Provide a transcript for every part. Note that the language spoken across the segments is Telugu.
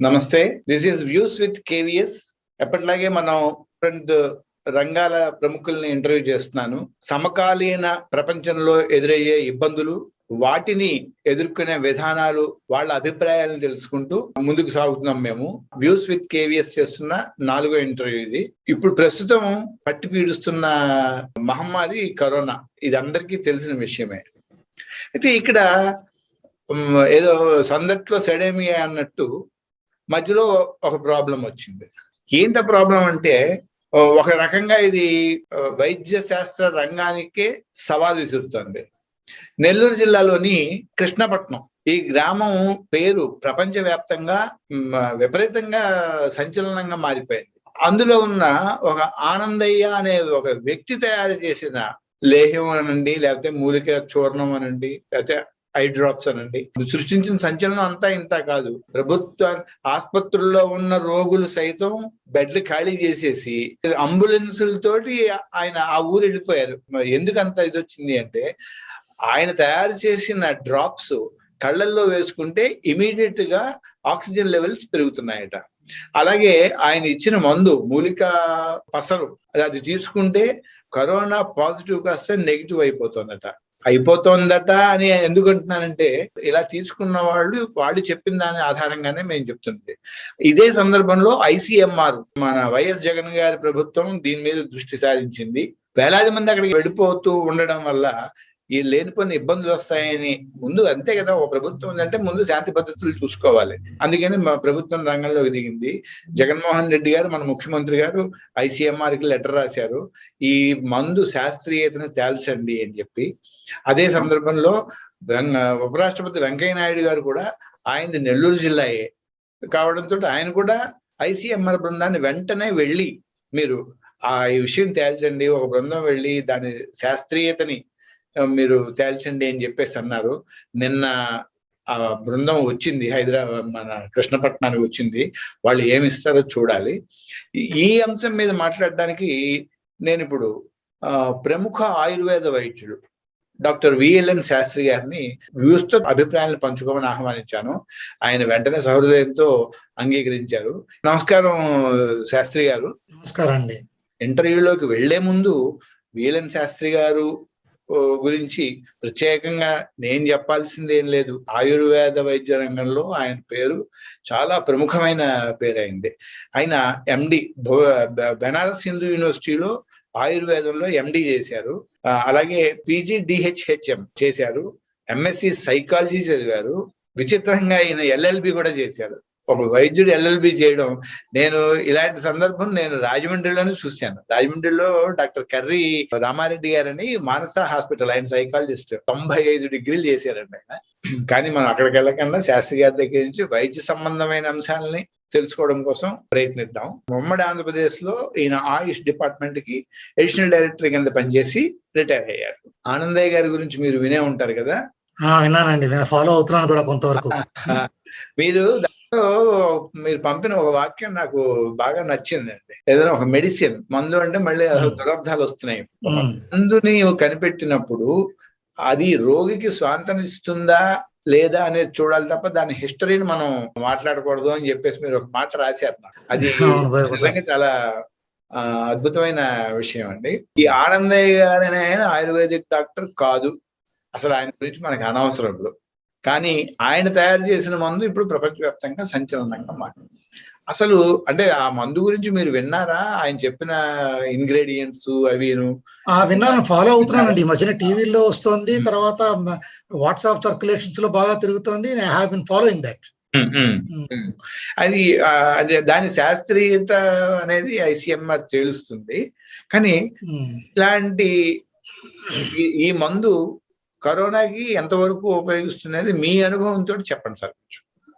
నమస్తే, this is views with KVS. ఎప్పటిలాగే మనం డిఫరెంట్ రంగాల ప్రముఖుల్ని ఇంటర్వ్యూ చేస్తున్నాను. సమకాలీన ప్రపంచంలో ఎదురయ్యే ఇబ్బందులు, వాటిని ఎదుర్కొనే విధానాలు, వాళ్ళ అభిప్రాయాలను తెలుసుకుంటూ ముందుకు సాగుతున్నాం. మేము వ్యూస్ విత్ కేవీఎస్ చేస్తున్న 4వ ఇంటర్వ్యూ ఇది. ఇప్పుడు ప్రస్తుతం పట్టి పీడిస్తున్న మహమ్మారి కరోనా, ఇది అందరికీ తెలిసిన విషయమే. అయితే ఇక్కడ ఏదో సందట్లో సెడేమియా అన్నట్టు మధ్యలో ఒక ప్రాబ్లం వచ్చింది. ఏంట ప్రాబ్లం అంటే, ఒక రకంగా ఇది వైద్య శాస్త్ర రంగానికే సవాల్ విసురుతుంది. నెల్లూరు జిల్లాలోని కృష్ణపట్నం, ఈ గ్రామం పేరు ప్రపంచవ్యాప్తంగా విపరీతంగా సంచలనంగా మారిపోయింది. అందులో ఉన్న ఒక ఆనందయ్య అనే ఒక వ్యక్తి తయారు చేసిన లేహ్యం అనండి, లేకపోతే మూలిక చూర్ణం అనండి, లేకపోతే ఐ డ్రాప్స్ అనండి, సృష్టించిన సంచలనం అంతా ఇంత కాదు. ప్రభుత్వ ఆసుపత్రుల్లో ఉన్న రోగులు సైతం బెడ్లు ఖాళీ చేసేసి అంబులెన్సులతోటి ఆయన ఆ ఊరు వెళ్ళిపోయారు. ఎందుకంత ఇది వచ్చింది అంటే, ఆయన తయారు చేసిన డ్రాప్స్ కళ్ళల్లో వేసుకుంటే ఇమీడియట్ గా ఆక్సిజన్ లెవెల్స్ పెరుగుతున్నాయట. అలాగే ఆయన ఇచ్చిన మందు మూలిక పసరు, అది తీసుకుంటే కరోనా పాజిటివ్ కాస్త నెగిటివ్ అయిపోతుందట అని ఎందుకు అంటున్నానంటే, ఇలా తీసుకున్న వాళ్ళు చెప్పిన దాని ఆధారంగానే మేము చెప్తున్నది. ఇదే సందర్భంలో ICMR, మన వైఎస్ జగన్ గారి ప్రభుత్వం దీని మీద దృష్టి సారించింది. వేలాది మంది అక్కడికి వెళ్ళిపోతూ ఉండడం వల్ల ఈ లేనిపోయిన ఇబ్బందులు వస్తాయని, ముందు అంతే కదా, ఒక ప్రభుత్వం ఉందంటే ముందు శాంతి భద్రతలు చూసుకోవాలి. అందుకని మా ప్రభుత్వం రంగంలోకి దిగింది. జగన్మోహన్ రెడ్డి గారు, మన ముఖ్యమంత్రి గారు ICMRకి లెటర్ రాశారు, ఈ మందు శాస్త్రీయతను తేల్చండి అని చెప్పి. అదే సందర్భంలో ఉపరాష్ట్రపతి వెంకయ్య నాయుడు గారు కూడా, ఆయనది నెల్లూరు జిల్లాయే కావడంతో ఆయన కూడా ICMR బృందాన్ని వెంటనే వెళ్ళి, మీరు ఈ విషయం తేల్చండి, ఒక బృందం వెళ్ళి దాని శాస్త్రీయతని మీరు తేల్చండి అని చెప్పేసి అన్నారు. నిన్న ఆ బృందం వచ్చింది, హైదరాబాద్ మన కృష్ణపట్నానికి వచ్చింది. వాళ్ళు ఏమి ఇస్తారో చూడాలి. ఈ అంశం మీద మాట్లాడడానికి నేను ఇప్పుడు ప్రముఖ ఆయుర్వేద వైద్యుడు డాక్టర్ VLN శాస్త్రి గారిని వ్యూస్తో అభిప్రాయాలను పంచుకోమని ఆహ్వానించాను. ఆయన వెంటనే సహృదయంతో అంగీకరించారు. నమస్కారం శాస్త్రి గారు. నమస్కారం అండి. ఇంటర్వ్యూలోకి వెళ్లే ముందు VLN శాస్త్రి గారు గురించి ప్రత్యేకంగా నేను చెప్పాల్సింది ఏం లేదు. ఆయుర్వేద వైద్య రంగంలో ఆయన పేరు చాలా ప్రముఖమైన పేరైంది. ఆయన MD, బెనారస్ హిందూ యూనివర్సిటీలో ఆయుర్వేదంలో MD చేశారు. అలాగే PG DHHM చేశారు. MSc సైకాలజీ చదివారు. విచిత్రంగా ఆయన LLB కూడా చేశారు. ఒక వైద్యుడు LLB చేయడం, నేను ఇలాంటి సందర్భం నేను రాజమండ్రిలోనే చూశాను. రాజమండ్రిలో డాక్టర్ కర్రీ రామారెడ్డి గారని మానస హాస్పిటల్, ఆయన సైకాలజిస్ట్, 95 డిగ్రీలు చేశారండి ఆయన. కానీ మనం అక్కడికి వెళ్ళకుండా శాస్త్రి గారి దగ్గర నుంచి వైద్య సంబంధమైన అంశాలని తెలుసుకోవడం కోసం ప్రయత్నిద్దాం. ఉమ్మడి ఆంధ్రప్రదేశ్ లో ఈయన ఆయుష్ డిపార్ట్మెంట్ కి అడిషనల్ డైరెక్టర్ కింద పనిచేసి రిటైర్ అయ్యారు. ఆనందయ్య గారి గురించి మీరు వినే ఉంటారు కదా? విన్నానండి, ఫాలో అవుతున్నాను కూడా కొంతవరకు. మీరు పంపిన ఒక వాక్యం నాకు బాగా నచ్చిందండి. ఏదైనా ఒక మెడిసిన్, మందు అంటే మళ్ళీ దురర్థాలు వస్తున్నాయి. మందుని కనిపెట్టినప్పుడు అది రోగికి స్వాంతనిస్తుందా లేదా అనేది చూడాలి తప్ప దాని హిస్టరీని మనం మాట్లాడకూడదు అని చెప్పేసి మీరు ఒక మాట రాశారు. అది నిజంగా చాలా అద్భుతమైన విషయం అండి. ఈ ఆనందయ్య గారు అనే ఆయన ఆయుర్వేదిక్ డాక్టర్ కాదు, అసలు ఆయన గురించి మనకు అనవసరం. కానీ ఆయన తయారు చేసిన మందు ఇప్పుడు ప్రపంచవ్యాప్తంగా సంచలనంగా మారింది. అసలు అంటే ఆ మందు గురించి మీరు విన్నారా? ఆయన చెప్పిన ఇంగ్రీడియంట్స్ అవిను విన్నాను, ఫాలో అవుతున్నానండి. ఈ మధ్యన టీవీలో వస్తుంది, తర్వాత వాట్సాప్ సర్క్యులేషన్స్ లో బాగా తిరుగుతుంది. I have been following that. అది దాని శాస్త్రీయత అనేది ICMR తేలుస్తుంది. కానీ ఇలాంటి ఈ మందు కరోనాకి ఎంతవరకు ఉపయోగిస్తున్నది మీ అనుభవంతో చెప్పండి సార్.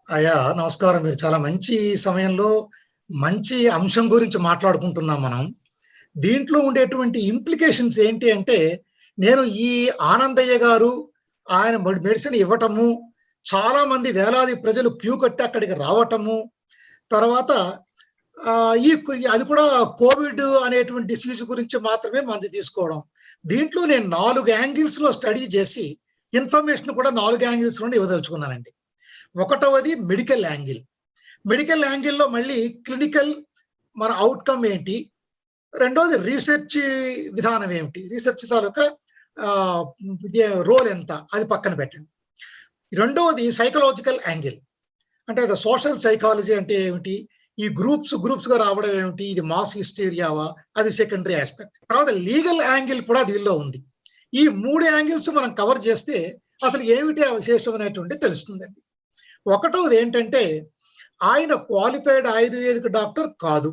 అయ్యా నమస్కారం. మీరు చాలా మంచి సమయంలో మంచి అంశం గురించి మాట్లాడుకుంటున్నాం మనం. దీంట్లో ఉండేటువంటి ఇంప్లికేషన్స్ ఏంటి అంటే, నేను ఈ ఆనందయ్య గారు ఆయన మెడిసిన్ ఇవ్వటము, చాలా మంది వేలాది ప్రజలు క్యూ కట్టి అక్కడికి రావటము, తర్వాత అది కూడా కోవిడ్ అనేటువంటి డిసీజ్ గురించి మాత్రమే మంది తీసుకోవడం. దీంట్లో నేను 4 యాంగిల్స్ లో స్టడీ చేసి ఇన్ఫర్మేషన్ కూడా 4 యాంగిల్స్ నుండి ఇవ్వదలుచుకున్నానండి. ఒకటవది మెడికల్ యాంగిల్. మెడికల్ యాంగిల్లో మళ్ళీ క్లినికల్ మన అవుట్కమ్ ఏంటి, రెండోది రీసెర్చ్ విధానం ఏమిటి, రీసెర్చ్ తాలూకా రోల్ ఎంత, అది పక్కన పెట్టండి. రెండవది సైకలాజికల్ యాంగిల్, అంటే సోషల్ సైకాలజీ అంటే ఏమిటి, ఈ గ్రూప్స్ గా రావడం ఏమిటి, ఇది మాస్ హిస్టీరియావా, అది సెకండరీ ఆస్పెక్ట్. తర్వాత లీగల్ యాంగిల్ కూడా దీనిలో ఉంది. ఈ 3 యాంగిల్స్ మనం కవర్ చేస్తే అసలు ఏమిటి ఆ విశేషం అనేటువంటి తెలుస్తుందండి. ఒకటోది ఏంటంటే ఆయన క్వాలిఫైడ్ ఆయుర్వేదిక్ డాక్టర్ కాదు,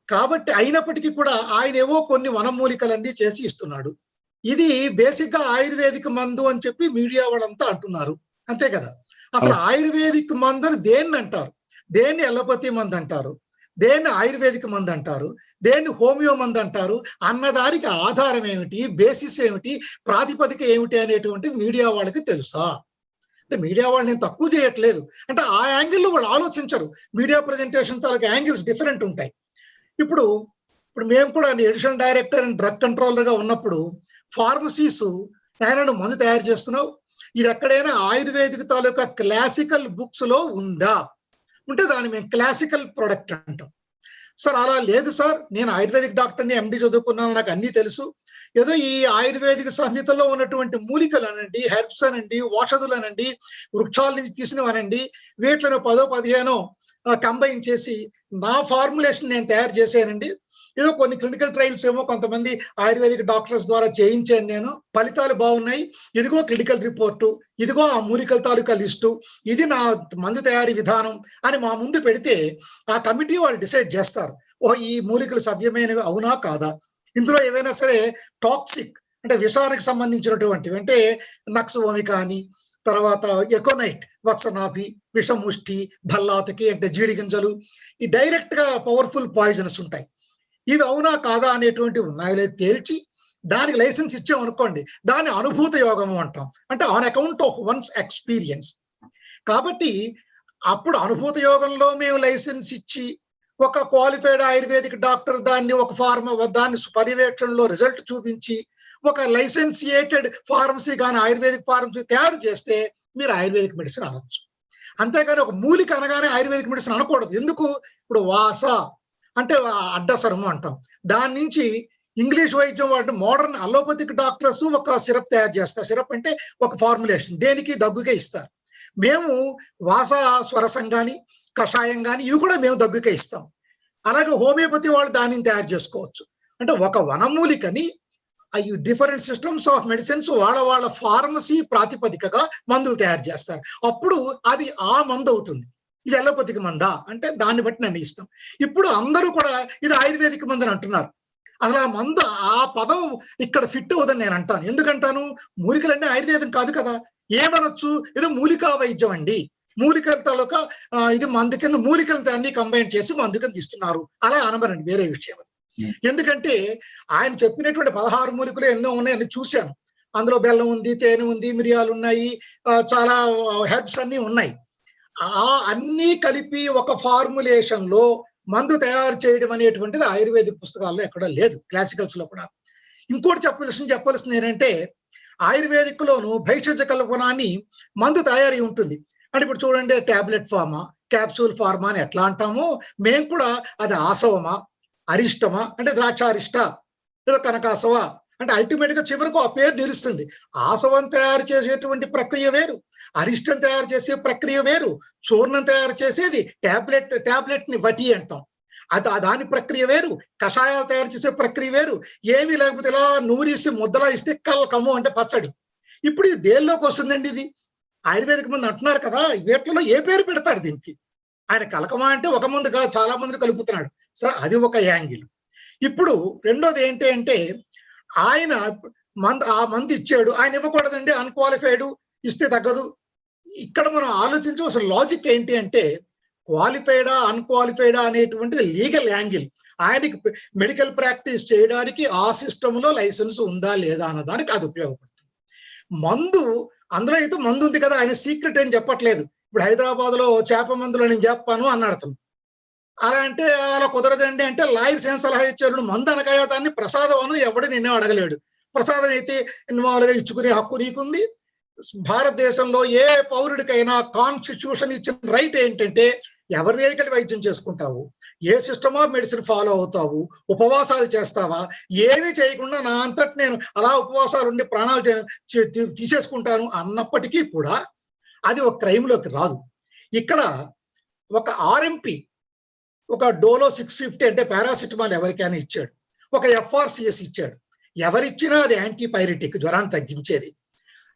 కాబట్టి అయినప్పటికీ కూడా ఆయన ఏవో కొన్ని వనమూలికలన్నీ చేసి ఇస్తున్నాడు. ఇది బేసిక్ గా ఆయుర్వేదిక్ మందు అని చెప్పి మీడియా వాళ్ళంతా అంటున్నారు, అంతే కదా. అసలు ఆయుర్వేదిక్ మందు అని దేన్ని అంటారు, దేన్ని అలోపతి మందు అంటారు, దేన్ని ఆయుర్వేదిక్ మందు అంటారు, దేన్ని హోమియో మందు అంటారు అన్నదానికి ఆధారం ఏమిటి, బేసిస్ ఏమిటి, ప్రాతిపదిక ఏమిటి అనేటువంటి మీడియా వాళ్ళకి తెలుసా? అంటే మీడియా వాళ్ళు నేను తక్కువ చేయట్లేదు, అంటే ఆ యాంగిల్లో వాళ్ళు ఆలోచించరు. మీడియా ప్రజెంటేషన్ తాలూకు యాంగిల్స్ డిఫరెంట్ ఉంటాయి. ఇప్పుడు మేము కూడా additional director and drug controller గా ఉన్నప్పుడు ఫార్మసీస్ ఆయన మందు తయారు చేస్తున్నావు, ఇది ఎక్కడైనా ఆయుర్వేదిక్ తాలూకా క్లాసికల్ బుక్స్ లో ఉందా, ఉంటే దాన్ని మేము క్లాసికల్ ప్రొడక్ట్ అంటాం. సార్ అలా లేదు సార్, నేను ఆయుర్వేదిక్ డాక్టర్ని, ఎండి చదువుకున్నాను, నాకు అన్నీ తెలుసు, ఏదో ఈ ఆయుర్వేదిక సంహితలో ఉన్నటువంటి మూలికలు అనండి, హెర్బ్స్ అనండి, ఔషధులు అనండి, వృక్షాల నుంచి తీసినవనండి, వీటిలో 10-15 కంబైన్ చేసి నా ఫార్ములేషన్ నేను తయారు చేశానండి, ఏదో కొన్ని క్లినికల్ ట్రయల్స్ ఏమో కొంతమంది ఆయుర్వేదిక్ డాక్టర్స్ ద్వారా చేయించాను, నేను ఫలితాలు బాగున్నాయి, ఇదిగో క్లినికల్ రిపోర్టు, ఇదిగో ఆ మూలికల తాలూకా లిస్టు, ఇది నా మందు తయారీ విధానం అని మా ముందు పెడితే ఆ కమిటీ వాళ్ళు డిసైడ్ చేస్తారు, ఓ ఈ మూలికలు సభ్యమైనవి అవునా కాదా, ఇందులో ఏవైనా సరే టాక్సిక్ అంటే విషానికి సంబంధించినటువంటివి అంటే నక్సోమి కానీ, తర్వాత ఎకోనైట్ వత్సనాభి, విషముష్టి, భల్లాతకి అంటే జీడి గింజలు, ఈ డైరెక్ట్ గా పవర్ఫుల్ పాయిజన్స్ ఉంటాయి, ఇవి అవునా కాదా అనేటువంటి ఉన్నాయో తేల్చి దానికి లైసెన్స్ ఇచ్చామనుకోండి, దాన్ని అనుభూత యోగము అంటాం, అంటే on account of once experience. కాబట్టి అప్పుడు అనుభూత యోగంలో మేము లైసెన్స్ ఇచ్చి ఒక క్వాలిఫైడ్ ఆయుర్వేదిక్ డాక్టర్ దాన్ని ఒక దాన్ని పర్యవేక్షణలో రిజల్ట్ చూపించి ఒక లైసెన్సియేటెడ్ ఫార్మసీ కానీ ఆయుర్వేదిక్ ఫార్మసీ తయారు చేస్తే మీరు ఆయుర్వేదిక్ మెడిసిన్ అనొచ్చు. అంతేగాని ఒక మూలిక అనగానే ఆయుర్వేదిక్ మెడిసిన్ అనకూడదు. ఎందుకు? ఇప్పుడు వాస అంటే అడ్డసరము అంటాం, దాని నుంచి ఇంగ్లీష్ వైద్యం వాటి మోడర్న్ అలోపతిక్ డాక్టర్స్ ఒక సిరప్ తయారు చేస్తారు, సిరప్ అంటే ఒక ఫార్ములేషన్, దేనికి దగ్గుగా ఇస్తారు. మేము వాస స్వరసం కానీ కషాయం కానీ ఇవి కూడా మేము దగ్గుకే ఇస్తాం. అలాగే హోమియోపతి వాళ్ళు దానిని తయారు చేసుకోవచ్చు. అంటే ఒక వనమూలికని డిఫరెంట్ సిస్టమ్స్ ఆఫ్ మెడిసిన్స్ వాళ్ళ ఫార్మసీ ప్రాతిపదికగా మందులు తయారు చేస్తారు, అప్పుడు అది ఆ మందు అవుతుంది. ఇది అలోపతికి మందా అంటే దాన్ని బట్టి నేను ఇస్తాం. ఇప్పుడు అందరూ కూడా ఇది ఆయుర్వేదిక్ మందు అని అంటున్నారు. అసలు ఆ మందు ఆ పదం ఇక్కడ ఫిట్ అవుదని నేను అంటాను. ఎందుకంటాను? మూలికలన్నీ ఆయుర్వేదం కాదు కదా, ఏమనొచ్చు, ఏదో మూలికా వైద్యం అండి, మూలికల తాలూకా ఇది మందు కింద మూలికలను అన్ని కంబైన్ చేసి మందు కింద ఇస్తున్నారు, అలా అనమరండి, వేరే విషయం అది. ఎందుకంటే ఆయన చెప్పినటువంటి 16 మూలికలు ఎన్నో ఉన్నాయని చూశాను, అందులో బెల్లం ఉంది, తేనె ఉంది, మిరియాలు ఉన్నాయి, చాలా హెర్బ్స్ అన్ని ఉన్నాయి. అన్నీ కలిపి ఒక ఫార్ములేషన్ లో మందు తయారు చేయడం అనేటువంటిది ఆయుర్వేదిక్ పుస్తకాల్లో ఎక్కడా లేదు, క్లాసికల్స్ లో కూడా. ఇంకోటి చెప్పవలసింది ఏంటంటే ఆయుర్వేదిక్ లోను భైషజ కల్పనాన్ని మందు తయారీ ఉంటుంది. అంటే ఇప్పుడు చూడండి, టాబ్లెట్ ఫార్మా, క్యాప్సూల్ ఫార్మా అని ఎట్లా అంటామో మేము కూడా అది ఆసవమా, అరిష్టమా అంటే ద్రాక్షారిష్ట, లేదా కనకాసవ అంటే అల్టిమేట్ గా చివరకు ఆ పేరు నిలుస్తుంది. ఆసవం తయారు చేసేటువంటి ప్రక్రియ వేరు, అరిష్టం తయారు చేసే ప్రక్రియ వేరు, చూర్ణం తయారు చేసేది టాబ్లెట్ ని వటి అంటాం, దాని ప్రక్రియ వేరు, కషాయాలు తయారు చేసే ప్రక్రియ వేరు, ఏమీ లేకపోతే ఇలా నూరిసి ముద్దలా ఇస్తే కల్కము అంటే పచ్చడి. ఇప్పుడు ఇది దేనిలోకి వస్తుందండి? ఇది ఆయుర్వేదిక మంది అంటున్నారు కదా, వీటిలో ఏ పేరు పెడతారు దీనికి? ఆయన కలకమా అంటే ఒక మంది కాదు, చాలా మందిని కలుపుతున్నాడు. సరే, అది ఒక యాంగిల్. ఇప్పుడు రెండోది ఏంటి అంటే ఆయన ఆ మంది ఇచ్చాడు, ఆయన ఇవ్వకూడదండి, అన్క్వాలిఫైడ్, ఇస్తే తగ్గదు. ఇక్కడ మనం ఆలోచించవలసిన లాజిక్ ఏంటి అంటే క్వాలిఫైడా అన్క్వాలిఫైడా అనేటువంటిది లీగల్ యాంగిల్. ఆయనకి మెడికల్ ప్రాక్టీస్ చేయడానికి ఆ సిస్టమ్ లో లైసెన్స్ ఉందా లేదా అన్నదానికి అది ఉపయోగపడుతుంది. మందు అందులో అయితే మందు ఉంది కదా, ఆయన సీక్రెట్ ఏం చెప్పట్లేదు. ఇప్పుడు హైదరాబాద్ లో చేప మందులో నేను చెప్పాను అన్నాడు. అలా అంటే అలా కుదరదండి అంటే లాయర్స్ ఏం సలహా ఇచ్చారు? మందు అనగా దాన్ని ప్రసాదం అను, ఎవడు నిన్నే అడగలేడు. ప్రసాదం అయితే మామూలుగా ఇచ్చుకునే హక్కు నీకుంది. భారతదేశంలో ఏ పౌరుడికైనా కాన్స్టిట్యూషన్ ఇచ్చిన రైట్ ఏంటంటే ఎవరి దగ్గరికి వైద్యం చేసుకుంటావు? ఏ సిస్టమ్ ఆఫ్ మెడిసిన్ ఫాలో అవుతావు? ఉపవాసాలు చేస్తావా? ఏమీ చేయకుండా నా అంతటి నేను అలా ఉపవాసాలు ఉండి ప్రాణాలు తీసేసుకుంటాను అన్నప్పటికీ కూడా అది ఒక క్రైమ్లోకి రాదు. ఇక్కడ ఒక ఆర్ఎంపి, ఒక డోలో 650 అంటే పారాసిటమాల్ ఎవరికైనా ఇచ్చాడు, ఒక ఎఫ్ఆర్సిఎస్ ఇచ్చాడు. ఎవరిచ్చినా అది యాంటీపైరెటిక్, జ్వరాన్ని తగ్గించేది.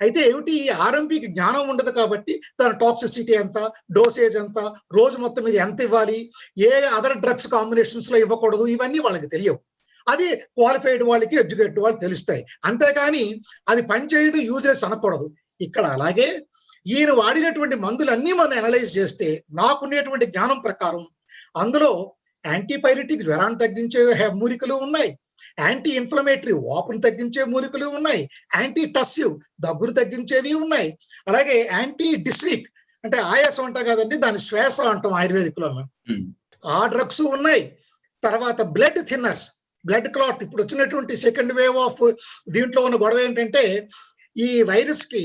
అయితే ఏమిటి, ఈ ఆర్ఎంపీకి జ్ఞానం ఉండదు కాబట్టి దాని టాక్సిసిటీ ఎంత, డోసేజ్ ఎంత, రోజు మొత్తం మీద ఎంత ఇవ్వాలి, ఏ అదర్ డ్రగ్స్ కాంబినేషన్స్ లో ఇవ్వకూడదు, ఇవన్నీ వాళ్ళకి తెలియవు. అది క్వాలిఫైడ్ వాళ్ళకి, ఎడ్యుకేటెడ్ వాళ్ళకి తెలుస్తాయి. అంతేకాని అది పనిచేయదు, యూజ్లెస్ అనకూడదు. ఇక్కడ అలాగే ఈయన వాడినటువంటి మందులన్నీ మనం అనలైజ్ చేస్తే నాకునేటువంటి జ్ఞానం ప్రకారం అందులో యాంటీపైరెటిక్ జ్వరాన్ని తగ్గించే మూలికలు ఉన్నాయి, యాంటీ ఇన్ఫ్లమేటరీ వాపును తగ్గించే మూలికలు ఉన్నాయి, యాంటీ టస్సివ్ దగ్గును తగ్గించేవి ఉన్నాయి, అలాగే యాంటీ డిస్రిక్ అంటే ఆయాసం అంటాం కదండి, దాని శ్వాస అంటాం ఆయుర్వేదిక్ లో, ఆ డ్రగ్స్ ఉన్నాయి. తర్వాత బ్లడ్ థిన్నర్స్, బ్లడ్ క్లాట్, ఇప్పుడు వచ్చినటువంటి సెకండ్ వేవ్ ఆఫ్ దీంట్లో ఉన్న గొడవ ఏంటంటే ఈ వైరస్ కి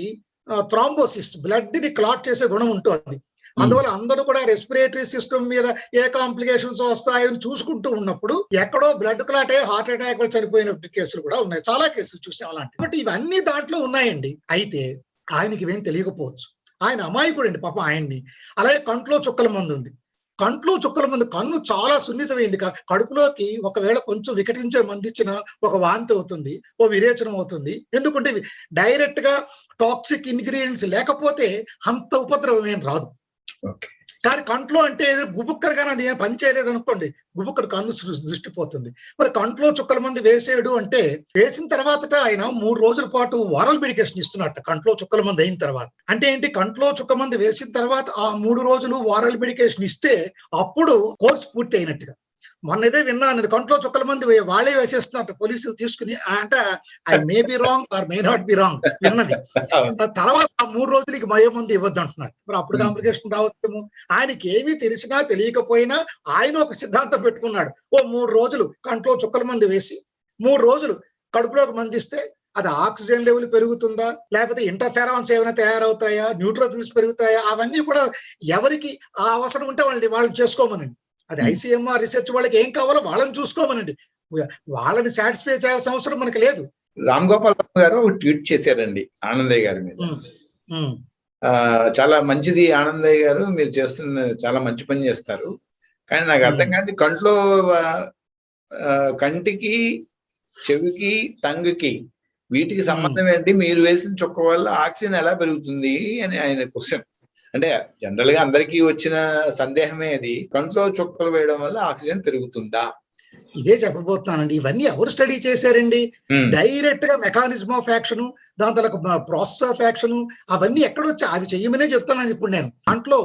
థ్రాంబోసిస్, బ్లడ్ ని క్లాట్ చేసే గుణం ఉంటుంది. అందువల్ల అందరూ కూడా రెస్పిరేటరీ సిస్టమ్ మీద ఏ కాంప్లికేషన్స్ వస్తాయని చూసుకుంటూ ఉన్నప్పుడు ఎక్కడో బ్లడ్ క్లాట్ అయ్యి హార్ట్ అటాక్ చనిపోయిన కేసులు కూడా ఉన్నాయి. చాలా కేసులు చూసాం అలాంటి. బట్ ఇవన్నీ దాంట్లో ఉన్నాయండి. అయితే ఆయనకి ఇవేం తెలియకపోవచ్చు, ఆయన అమాయకుడు అండి పాపం ఆయన్ని. అలాగే కంట్లో చుక్కల మందు ఉంది. కంట్లో చుక్కల మందు, కన్ను చాలా సున్నితమైంది. కడుపులోకి ఒకవేళ కొంచెం వికటించే మంది ఇచ్చిన ఒక వాంతి అవుతుంది, ఓ విరేచనం అవుతుంది. ఎందుకంటే డైరెక్ట్ గా టాక్సిక్ ఇంగ్రీడియంట్స్ లేకపోతే అంత ఉపద్రవం ఏం రాదు. కానీ కంట్లో అంటే గుబుక్కర్ కానీ అది ఏం పని చేయలేదు అనుకోండి, గుబుక్కర్ కన్ను దృష్టిపోతుంది. మరి కంట్లో చుక్కల మంది వేసేయడు అంటే, వేసిన తర్వాత ఆయన 3 రోజుల పాటు వారల్ మెడికేషన్ ఇస్తున్నట్ట కంట్లో చుక్కల మంది అయిన తర్వాత. అంటే ఏంటి, కంట్లో చుక్క మంది వేసిన తర్వాత ఆ 3 రోజులు వారల్ మెడికేషన్ ఇస్తే అప్పుడు కోర్స్ పూర్తి అయినట్టుగా. మొన్న ఇదే విన్నాను, కంట్లో చుక్కల మంది వాళ్ళే వేసేస్తున్నట్టు పోలీసులు తీసుకుని. అంటే I may be wrong or may not be wrong విన్నది. తర్వాత 3 రోజులకి మయో మంది ఇవ్వద్దు అంటున్నారు. మరి అప్పుడు కాంప్లికేషన్ రావచ్చేమో. ఆయనకి ఏమీ తెలిసినా తెలియకపోయినా ఆయన ఒక సిద్ధాంతం పెట్టుకున్నాడు. ఓ 3 రోజులు కంట్లో చుక్కల మంది వేసి 3 రోజులు కడుపులోకి మందిస్తే అది ఆక్సిజన్ లెవెల్ పెరుగుతుందా, లేకపోతే ఇంటర్ఫెరాన్స్ ఏమైనా తయారవుతాయా, న్యూట్రోఫిల్స్ పెరుగుతాయా, అవన్నీ కూడా ఎవరికి ఆ అవసరం ఉంటే వాళ్ళు చేసుకోమనండి. అది ఐసీఎంఆర్ రీసెర్చ్ వాళ్ళకి ఏం కావాలో వాళ్ళని చూసుకోమనండి. వాళ్ళని సాటిస్ఫై చేయాల్సిన అవసరం మనకు లేదు. రామ్ గోపాల్ గారు ఒక ట్వీట్ చేశారండి ఆనందయ్య గారి మీద. చాలా మంచిది ఆనందయ్య గారు, మీరు చేస్తున్న చాలా మంచి పని చేస్తారు. కానీ నాకు అర్థం కాదు, కంట్లో కంటికి, చెవికి, టంగుకి వీటికి సంబంధం ఏంటి? మీరు వేసిన చుక్క వల్ల ఆక్సిజన్ ఎలా పెరుగుతుంది అని ఆయన క్వశ్చన్. అంటే జనరల్ గా అందరికీ వచ్చిన సందేహమే అది, కంట్లో చుక్కలు వేయడం వల్ల ఆక్సిజన్ పెరుగుతుందా? ఇదే చెప్పబోతున్నానండి. ఇవన్నీ ఎవరు స్టడీ చేశారండి? డైరెక్ట్ గా మెకానిజం ఆఫ్ యాక్షన్, దాని తర్వాత ప్రాసెస్ ఆఫ్ యాక్షన్, అవన్నీ ఎక్కడొచ్చా? అవి చెయ్యమనే చెప్తున్నాను ఇప్పుడు నేను. దాంట్లో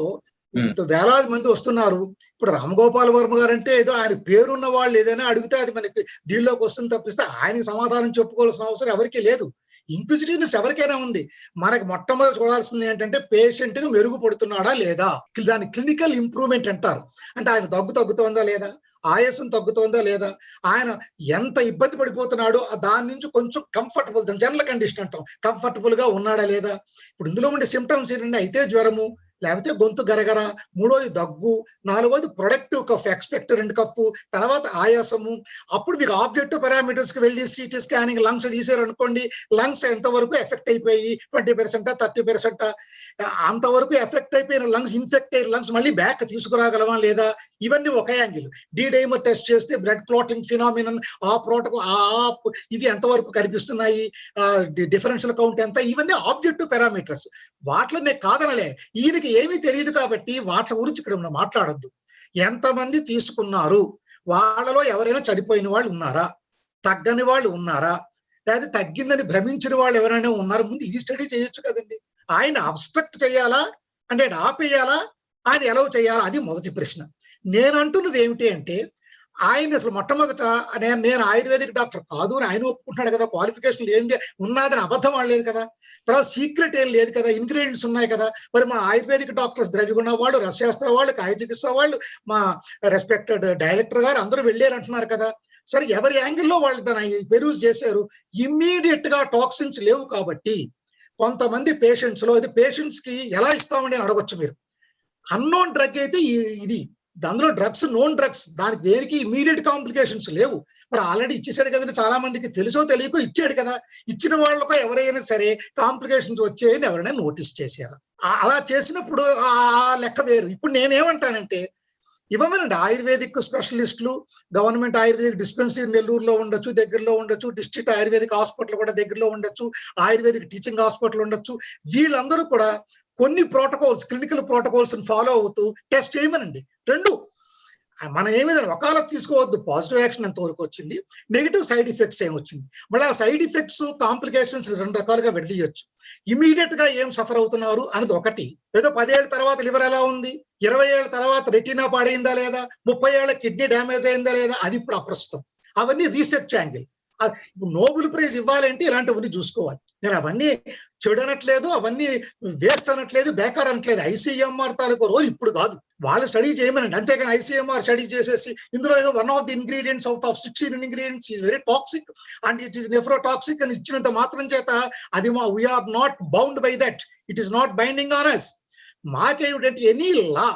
వేలాది మంది వస్తున్నారు. ఇప్పుడు రామ్ గోపాల్ వర్మ గారు అంటే ఏదో ఆయన పేరున్న వాళ్ళు ఏదైనా అడిగితే అది మనకి దీనిలోకి వస్తుంది తప్పిస్తే ఆయనకి సమాధానం చెప్పుకోవాల్సిన అవసరం ఎవరికీ లేదు. ఇంక్విజిటివ్నెస్ ఎవరికైనా ఉంది. మనకి మొట్టమొదటి చూడాల్సింది ఏంటంటే పేషెంట్ గా మెరుగుపడుతున్నాడా లేదా, దాని క్లినికల్ ఇంప్రూవ్మెంట్ అంటారు. అంటే ఆయన దగ్గు తగ్గుతోందా లేదా, ఆయాసం తగ్గుతోందా లేదా, ఆయన ఎంత ఇబ్బంది పడిపోతున్నాడో దాని నుంచి కొంచెం కంఫర్టబుల్, జనరల్ కండిషన్ అంటాం, కంఫర్టబుల్ గా ఉన్నాడా లేదా. ఇప్పుడు ఇందులో ఉండే సిమ్టమ్స్ ఏంటంటే అయితే జ్వరము, లేకపోతే గొంతు గరగర, మూడోది దగ్గు, నాలుగోది ప్రొడక్టివ్ కఫ్, ఎక్స్పెక్టరెంట్ కఫ్, తర్వాత ఆయాసము. అప్పుడు మీకు ఆబ్జెక్టివ్ పారామీటర్స్ కి వెళ్ళి సిటీ స్కానింగ్ లంగ్స్ తీసారు అనుకోండి, లంగ్స్ ఎంతవరకు ఎఫెక్ట్ అయిపోయి 20%, 30%, అంతవరకు ఎఫెక్ట్ అయిపోయిన లంగ్స్, ఇన్ఫెక్ట్ అయిన లంగ్స్ మళ్ళీ బ్యాక్ తీసుకురాగలమా లేదా, ఇవన్నీ ఒక యాంగిల్. డైమర్ టెస్ట్ చేస్తే బ్లడ్ క్లాటింగ్ ఫినామినన్, ఆ ప్రోటోకాల్, ఇవి ఎంతవరకు కనిపిస్తున్నాయి, డిఫరెన్షియల్ కౌంట్ ఎంత, ఇవన్నీ ఆబ్జెక్టివ్ పారామీటర్స్. వాటిలో నేను కాదనలే, ఈయనకి ఏమీ తెలియదు కాబట్టి వాటి గురించి ఇక్కడ మాట్లాడద్దు. ఎంతమంది తీసుకున్నారు, వాళ్ళలో ఎవరైనా చనిపోయిన వాళ్ళు ఉన్నారా, తగ్గని వాళ్ళు ఉన్నారా, లేదా తగ్గిందని భ్రమించిన వాళ్ళు ఎవరైనా ఉన్నారా, ముందు ఇది స్టడీ చేయొచ్చు కదండి. ఆయన అబ్స్ట్రక్ట్ చేయాలా అంటే ఆపేయాలా, ఆయన ఎలా చేయాలా, అది మొదటి ప్రశ్న. నేను అంటున్నది ఏమిటి అంటే, ఆయన అసలు మొట్టమొదట నేను ఆయుర్వేదిక్ డాక్టర్ కాదు అని ఆయన ఒప్పుకుంటున్నాడు కదా, క్వాలిఫికేషన్ ఏంది ఉన్నదని అబద్ధం ఆడలేదు కదా, తర్వాత సీక్రెట్ ఏం లేదు కదా, ఇంగ్రీడియంట్స్ ఉన్నాయి కదా. మరి మా ఆయుర్వేదిక్ డాక్టర్స్ ద్రవిగుణ వాళ్ళు, రసశాస్త్ర వాళ్ళు, కాయ చికిత్స వాళ్ళు, మా రెస్పెక్టెడ్ డైరెక్టర్ గారు అందరూ వెళ్ళారు అంటున్నారు కదా. సరే, ఎవరి యాంగిల్లో వాళ్ళు దాన్ని పెరూజ్ చేశారు. ఇమ్మీడియట్ గా టాక్సిన్స్ లేవు కాబట్టి కొంతమంది పేషెంట్స్ లో, ఇది పేషెంట్స్ కి ఎలా ఇస్తామని అడగొచ్చు మీరు. అన్నోన్ డ్రగ్ అయితే ఇది అందులో డ్రగ్స్ నోన్ డ్రగ్స్, దానికి దేనికి ఇమీడియట్ కాంప్లికేషన్స్ లేవు. మరి ఆల్రెడీ ఇచ్చేసాడు కదండి, చాలా మందికి తెలుసో తెలియకో ఇచ్చాడు కదా. ఇచ్చిన వాళ్ళకో ఎవరైనా సరే కాంప్లికేషన్స్ వచ్చాయని ఎవరైనా నోటీస్ చేశారు. అలా చేసినప్పుడు ఆ లెక్క వేరు. ఇప్పుడు నేనేమంటానంటే ఇవ్వమనండి, ఆయుర్వేదిక్ స్పెషలిస్టులు, గవర్నమెంట్ ఆయుర్వేదిక్ డిస్పెన్సరీ నెల్లూరులో ఉండొచ్చు, దగ్గరలో ఉండొచ్చు, డిస్ట్రిక్ట్ ఆయుర్వేదిక్ హాస్పిటల్ కూడా దగ్గరలో ఉండొచ్చు, ఆయుర్వేదిక్ టీచింగ్ హాస్పిటల్ ఉండొచ్చు. వీళ్ళందరూ కూడా కొన్ని ప్రోటోకాల్స్, క్లినికల్ ప్రోటోకాల్స్ ఫాలో అవుతూ టెస్ట్ చేయమనండి. రెండు మనం ఏమైనా వకాలత్ తీసుకోవద్దు. పాజిటివ్ యాక్షన్ ఎంతవరకు వచ్చింది, నెగిటివ్ సైడ్ ఎఫెక్ట్స్ ఏమొచ్చింది, మళ్ళీ ఆ సైడ్ ఎఫెక్ట్స్ కాంప్లికేషన్స్ రెండు రకాలుగా విడదీయొచ్చు. ఇమీడియట్ గా ఏం సఫర్ అవుతున్నారు అనేది ఒకటి, ఏదో 10 ఏళ్ళ తర్వాత లివర్ ఎలా ఉంది, 20 ఏళ్ళ తర్వాత రెటీనా పాడైందా లేదా, 30 ఏళ్ళ కిడ్నీ డ్యామేజ్ అయిందా లేదా, అది ఇప్పుడు అప్రస్తుతం. అవన్నీ రీసెర్చ్ యాంగిల్. ఇప్పుడు నోబెల్ ప్రైజ్ ఇవ్వాలంటే ఇలాంటివన్నీ చూసుకోవాలి. నేను అవన్నీ చెడు అనట్లేదు, అవన్నీ వేస్ట్ అనట్లేదు, బేకార్ అనట్లేదు. ఐసీఎంఆర్ తాలూకు రోల్ ఇప్పుడు కాదు, వాళ్ళు స్టడీ చేయమనండి. అంతేగాని ఐసీఎంఆర్ స్టడీ చేసేసి ఇందులో ఏదో 1 of the ingredients out of 16 ingredients is very toxic and it is nephrotoxic అని ఇచ్చినంత మాత్రం చేత అది we are not bound by that, it is not binding on us. మాకేమిటంటే ఎనీ లా,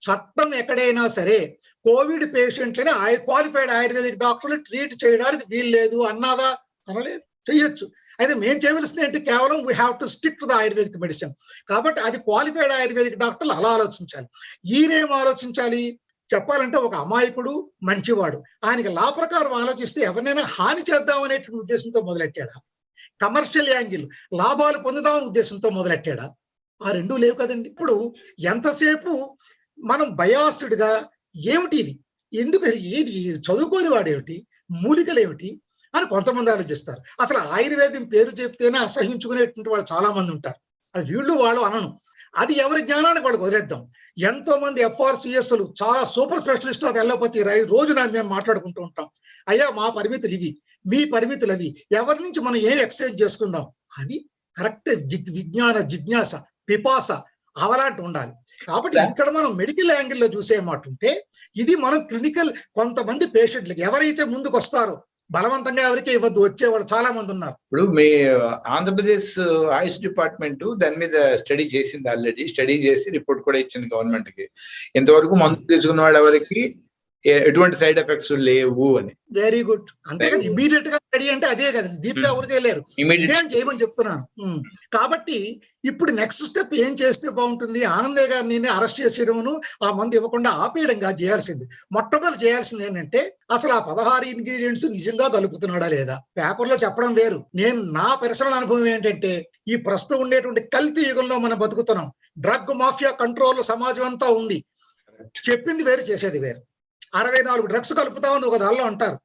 చట్టం ఎక్కడైనా సరే కోవిడ్ పేషెంట్లని క్వాలిఫైడ్ ఆయుర్వేదిక్ డాక్టర్లు ట్రీట్ చేయడానికి వీలు లేదు అన్నాదా? అనలేదు. చెయ్యొచ్చు. అయితే మేము చేయవలసింది ఏంటి, కేవలం we have to stick to the ayurvedic medicine. కాబట్టి అది క్వాలిఫైడ్ ఆయుర్వేదిక్ డాక్టర్లు అలా ఆలోచించాలి. ఈయనేం ఆలోచించాలి చెప్పాలంటే, ఒక అమాయకుడు మంచివాడు, ఆయనకి లా ప్రకారం ఆలోచిస్తే ఎవరినైనా హాని చేద్దాం అనేటువంటి ఉద్దేశంతో మొదలెట్టాడా, కమర్షియల్ యాంగిల్ లాభాలు పొందుదామనే ఉద్దేశంతో మొదలెట్టాడా? ఆ రెండూ లేవు కదండి. ఇప్పుడు ఎంతసేపు మనం బయాస్డ్ గా ఏమిటి ఇది, ఎందుకు ఏంటి, చదువుకోని వాడేమిటి, మూలికలు ఏమిటి అని కొంతమంది ఆలోచిస్తారు. అసలు ఆయుర్వేదం పేరు చెప్తేనే అసహించుకునేటువంటి వాళ్ళు చాలా మంది ఉంటారు. అది వీళ్ళు వాళ్ళు అనను, అది ఎవరి జ్ఞానానికి వాళ్ళకి వదిలేద్దాం. ఎంతో మంది FRCSలు, చాలా సూపర్ స్పెషలిస్ట్ ఆఫ్ ఎల్లోపతి రోజు మేము మాట్లాడుకుంటూ ఉంటాం. అయ్యా మా పరిమితులు ఇవి, మీ పరిమితులు అవి, ఎవరి నుంచి మనం ఏం ఎక్స్చేంజ్ చేసుకుందాం. అది కరెక్ట్ విజ్ఞాన జిజ్ఞాస, పిపాస అవలాంటి ఉండాలి. కాబట్టి ఇక్కడ మనం మెడికల్ యాంగిల్లో చూసే మాట ఉంటే, ఇది మనం క్లినికల్ కొంతమంది పేషెంట్లకి ఎవరైతే ముందుకు వస్తారో, బలవంతంగా ఎవరికి ఇవ్వద్దు, వచ్చేవాళ్ళు చాలా మంది ఉన్నారు. ఇప్పుడు మీ ఆంధ్రప్రదేశ్ ఆయుష్ డిపార్ట్మెంట్ దాని మీద స్టడీ చేసింది, ఆల్రెడీ స్టడీ చేసి రిపోర్ట్ కూడా ఇచ్చింది గవర్నమెంట్ కి. ఇంతవరకు మందు తీసుకున్న వాళ్ళ ఎవరికి ఎటువంటి సైడ్ ఎఫెక్ట్స్ లేవు అని. Very good. అంతేకాదు ఇమీడియట్ గా స్టడీ అంటే అదే కదా, దీంట్లో ఎవరు చేయలేరు, ఇదేం చేయమని చెప్తున్నాను. కాబట్టి ఇప్పుడు నెక్స్ట్ స్టెప్ ఏం చేస్తే బాగుంటుంది, ఆనందయ్య గారిని అరెస్ట్ చేసేయడమును, ఆ మందు ఇవ్వకుండా ఆపేయడంగా చేయాల్సింది. మొట్టమొదటి చేయాల్సింది ఏంటంటే, అసలు ఆ 16 ఇంగ్రీడియంట్స్ నిజంగా కలుపుతున్నాడా లేదా. పేపర్లో చెప్పడం వేరు, నేను నా పర్సనల్ అనుభవం ఏంటంటే, ఈ ప్రస్తుతం ఉండేటువంటి కల్తీ యుగంలో మనం బతుకుతున్నాం. డ్రగ్ మాఫియా కంట్రోల్ సమాజం అంతా ఉంది. చెప్పింది వేరు, చేసేది వేరు. 64 డ్రగ్స్ కలుపుతామని ఒక దానిలో అంటారు.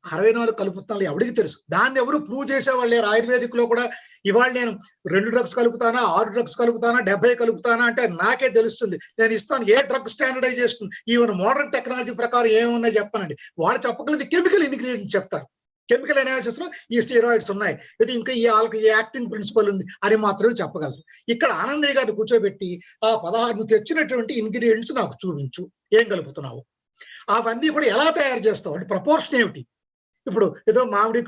64 కలుపుతాను ఎవరికి తెలుసు, దాన్ని ఎవరు ప్రూవ్ చేసేవాళ్ళు లేరు. ఆయుర్వేదిక్ లో కూడా ఇవాళ నేను 2 డ్రగ్స్ కలుపుతానా, 6 డ్రగ్స్ కలుపుతానా, 70 కలుపుతానా అంటే నాకే తెలుస్తుంది. నేను ఇస్తాను ఏ drug standardization, even modern technology ప్రకారం ఏమున్నాయి చెప్పనండి. వాళ్ళు చెప్పగలిగింది కెమికల్ ఇంగ్రీడియంట్స్ చెప్తారు. కెమికల్ అనాలిసిస్ లో ఈ స్టెరాయిడ్స్ ఉన్నాయి, ఇది ఇంకా ఈ యాక్టింగ్ ప్రిన్సిపల్ ఉంది అని మాత్రమే చెప్పగలరు. ఇక్కడ ఆనందయ్య గారిని కూర్చోబెట్టి ఆ 16 తెచ్చినటువంటి ఇంగ్రీడియంట్స్ నాకు చూపించు, ఏం కలుపుతున్నావు, అవన్నీ కూడా ఎలా తయారు చేస్తావు అంటే ప్రపోర్షన్ ఏమిటి. ఇప్పుడు ఏదో మామిడి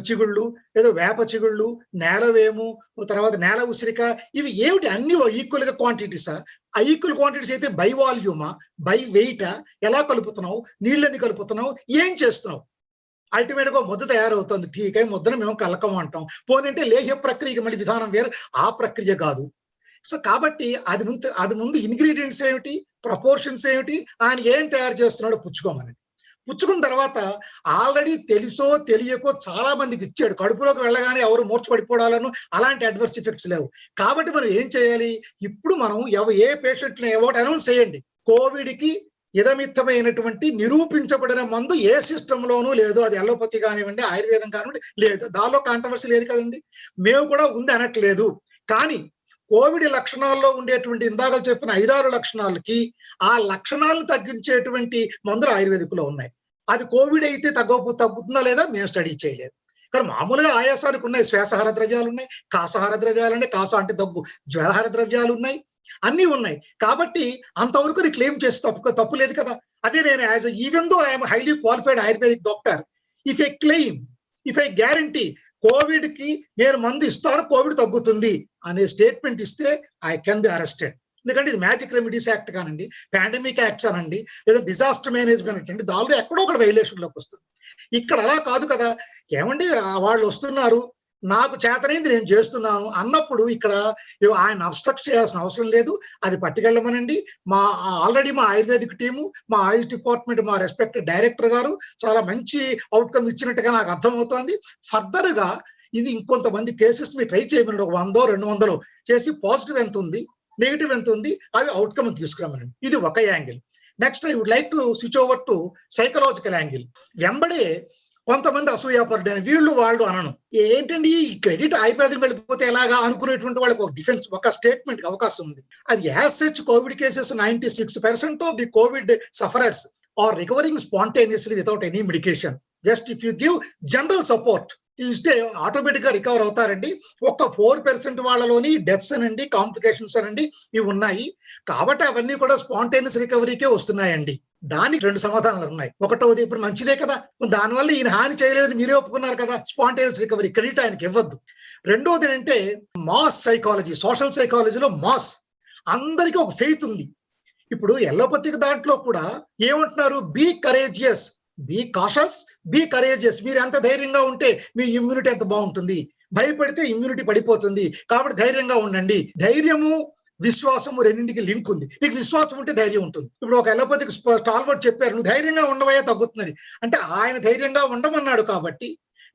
చిగుళ్ళు, ఏదో వేప చిగుళ్ళు, నేలవేము, తర్వాత నేల ఉసిరిక, ఇవి ఏమిటి అన్ని ఈక్వల్ గా క్వాంటిటీసా? ఆ ఈక్వల్ క్వాంటిటీస్ అయితే బై వాల్యూమా, బై వెయిటా, ఎలా కలుపుతున్నావు, నీళ్ళని కలుపుతున్నావు, ఏం చేస్తున్నావు? అల్టిమేట్ గా ముద్ద తయారవుతుంది, ఠీక్, ముద్దను మేము కలకం అంటాం. పోనంటే లేహ్య ప్రక్రియకి మళ్ళీ విధానం వేరు, ఆ ప్రక్రియ కాదు. సో కాబట్టి అది ముందు ఇంగ్రీడియంట్స్ ఏమిటి, ప్రపోర్షన్స్ ఏమిటి, ఆయన ఏం తయారు చేస్తున్నాడో పుచ్చుకోమని. పుచ్చుకున్న తర్వాత ఆల్రెడీ తెలుసో తెలియకో చాలా మందికి ఇచ్చాడు, కడుపులోకి వెళ్ళగానే ఎవరు మూర్చపడిపోవడాలను అలాంటి అడ్వర్స్ ఎఫెక్ట్స్ లేవు. కాబట్టి మనం ఏం చేయాలి, ఇప్పుడు మనం ఏ పేషెంట్ ఒకటి అనౌన్స్ చేయండి, కోవిడ్ కి ఇదమిత్తమైనటువంటి నిరూపించబడిన మందు ఏ సిస్టమ్ లోనూ లేదు. అది అలోపతి కానివ్వండి, ఆయుర్వేదం కానివ్వండి లేదు, దానిలో కాంట్రవర్సీ లేదు కదండి. మేము కూడా ఉంది అనట్లేదు. కానీ కోవిడ్ లక్షణాల్లో ఉండేటువంటి ఇందాక చెప్పిన 5-6 లక్షణాలకి ఆ లక్షణాలను తగ్గించేటువంటి మందులు ఆయుర్వేదిక్లో ఉన్నాయి. అది కోవిడ్ అయితే తగ్గుతుందా లేదా మేము స్టడీ చేయలేదు. కానీ మామూలుగా ఆయాసానికి ఉన్నాయి, శ్వాసహార ద్రవ్యాలు ఉన్నాయి, కాసహార ద్రవ్యాలు ఉన్నాయి, కాస అంటే దగ్గు, జ్వరహార ద్రవ్యాలు ఉన్నాయి, అన్ని ఉన్నాయి. కాబట్టి అంతవరకు నీ క్లెయిమ్ చేసి తప్పు లేదు కదా. అదే నేను as even though I'm highly qualified ayurvedic doctor, if I claim, if I guarantee Covid కి నేను మందు ఇస్తాను, కోవిడ్ తగ్గుతుంది అనే స్టేట్మెంట్ ఇస్తే ఐ కెన్ బి అరెస్టెడ్. ఎందుకంటే ఇది మ్యాజిక్ రెమెడీస్ యాక్ట్ కానండి, పాండమిక్ యాక్ట్స్ అనండి, లేదా డిజాస్టర్ మేనేజ్మెంట్ అండి, దానిలో ఎక్కడో ఒక వైలేషన్ లోకి వస్తుంది. ఇక్కడ అలా కాదు కదా. ఏమండి వాళ్ళు వస్తున్నారు, నాకు చేతనైంది నేను చేస్తున్నాను అన్నప్పుడు ఇక్కడ ఆయన అబ్స్ట్రక్ట్ చేయాల్సిన అవసరం లేదు. అది పట్టుకెళ్ళమనండి. ఆల్రెడీ మా ఆయుర్వేదిక్ టీము, మా ఆయుష్ డిపార్ట్మెంట్, మా రెస్పెక్టెడ్ డైరెక్టర్ గారు చాలా మంచి అవుట్కమ్ ఇచ్చినట్టుగా నాకు అర్థమవుతోంది. ఫర్దర్ గా ఇది ఇంకొంతమంది కేసెస్ మీరు ట్రై చేయమని, ఒక 100-200 చేసి పాజిటివ్ ఎంత ఉంది, నెగిటివ్ ఎంత ఉంది, అవి అవుట్కమ్ తీసుకురామనండి. ఇది ఒక angle. Next I would like to switch over to psychological angle. వెంబడే కొంతమంది అసూయాపరుడైన వీళ్ళు వాళ్ళు అనను, ఏంటండి ఈ క్రెడిట్ ఆయుర్వేదం వెళ్ళిపోతే ఎలాగా అనుకునేటువంటి వాళ్ళకి ఒక డిఫెన్స్, ఒక స్టేట్మెంట్ అవకాశం ఉంది. అది as such covid cases 96% of the covid sufferers are recovering spontaneously without any medication. Just if you give general support ఇస్తే ఆటోమేటిక్ గా రికవర్ అవుతారండి. ఒక్క 4% వాళ్ళలోని డెత్స్ అనండి, కాంప్లికేషన్స్ అనండి ఇవి ఉన్నాయి. కాబట్టి అవన్నీ కూడా స్పాంటేనియస్ రికవరీకే వస్తున్నాయండి. దానికి 2 సమాధానాలు ఉన్నాయి. ఒకటోది, ఇప్పుడు మంచిదే కదా, దానివల్ల ఈయన హాని చేయలేదని మీరే ఒప్పుకున్నారు కదా, స్పాంటేనియస్ రికవరీ క్రెడిట్ ఆయనకి ఇవ్వద్దు. రెండోది ఏంటంటే మాస్ సైకాలజీ, సోషల్ సైకాలజీలో మాస్, అందరికీ ఒక ఫెయిత్ ఉంది. ఇప్పుడు ఎల్లోపతికి దాంట్లో కూడా ఏమంటున్నారు, be courageous, be cautious, be courageous. మీరు ఎంత ధైర్యంగా ఉంటే మీ ఇమ్యూనిటీ ఎంత బాగుంటుంది, భయపడితే ఇమ్యూనిటీ పడిపోతుంది. కాబట్టి ధైర్యంగా ఉండండి. ధైర్యము విశ్వాసము రెండింటికి లింక్ ఉంది. నీకు విశ్వాసం ఉంటే ధైర్యం ఉంటుంది. ఇప్పుడు ఒక ఎల్లోపతికి స్టాల్వర్డ్ చెప్పారు, నువ్వు ధైర్యంగా ఉండవయ్యా తగ్గుతుందని. అంటే ఆయన ధైర్యంగా ఉండమన్నాడు కాబట్టి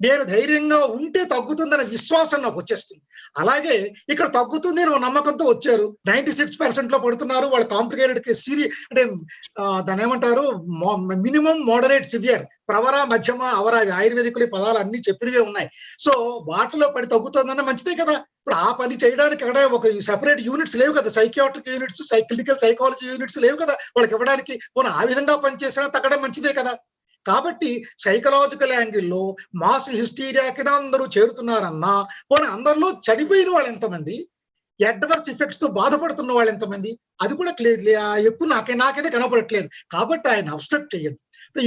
నేను ధైర్యంగా ఉంటే తగ్గుతుందనే విశ్వాసం నాకు వచ్చేస్తుంది. అలాగే ఇక్కడ తగ్గుతుంది అని నమ్మకంతో వచ్చారు. 96% లో పడుతున్నారు. వాళ్ళు కాంప్లికేటెడ్ అంటే దాని ఏమంటారు, మినిమం, మోడరేట్, సివియర్, ప్రవర, మధ్యమ, అవర, ఆయుర్వేదికులు పదాలు అన్ని చెప్పినవే ఉన్నాయి. సో వాటిలో పడి తగ్గుతుందన్న మంచిదే కదా. ఇప్పుడు ఆ పని చేయడానికి అక్కడ ఒక సెపరేట్ యూనిట్స్ లేవు కదా, psychiatric units, clinical psychology units లేవు కదా వాళ్ళకి ఇవ్వడానికి. పోనీ ఆ విధంగా పనిచేసినా తగ్గడం మంచిదే కదా. కాబట్టి సైకలాజికల్ యాంగిల్లో మాస్ హిస్టీరియా కింద అందరూ చేరుతున్నారన్నా, పోనీ అందరిలో చనిపోయిన వాళ్ళు ఎంతమంది, అడ్వర్స్ ఎఫెక్ట్స్ తో బాధపడుతున్న వాళ్ళు ఎంతమంది, అది కూడా ఎక్కువ నాకైతే కనపడట్లేదు. కాబట్టి ఆయన అబ్స్ట్రక్ట్ చేయొద్దు.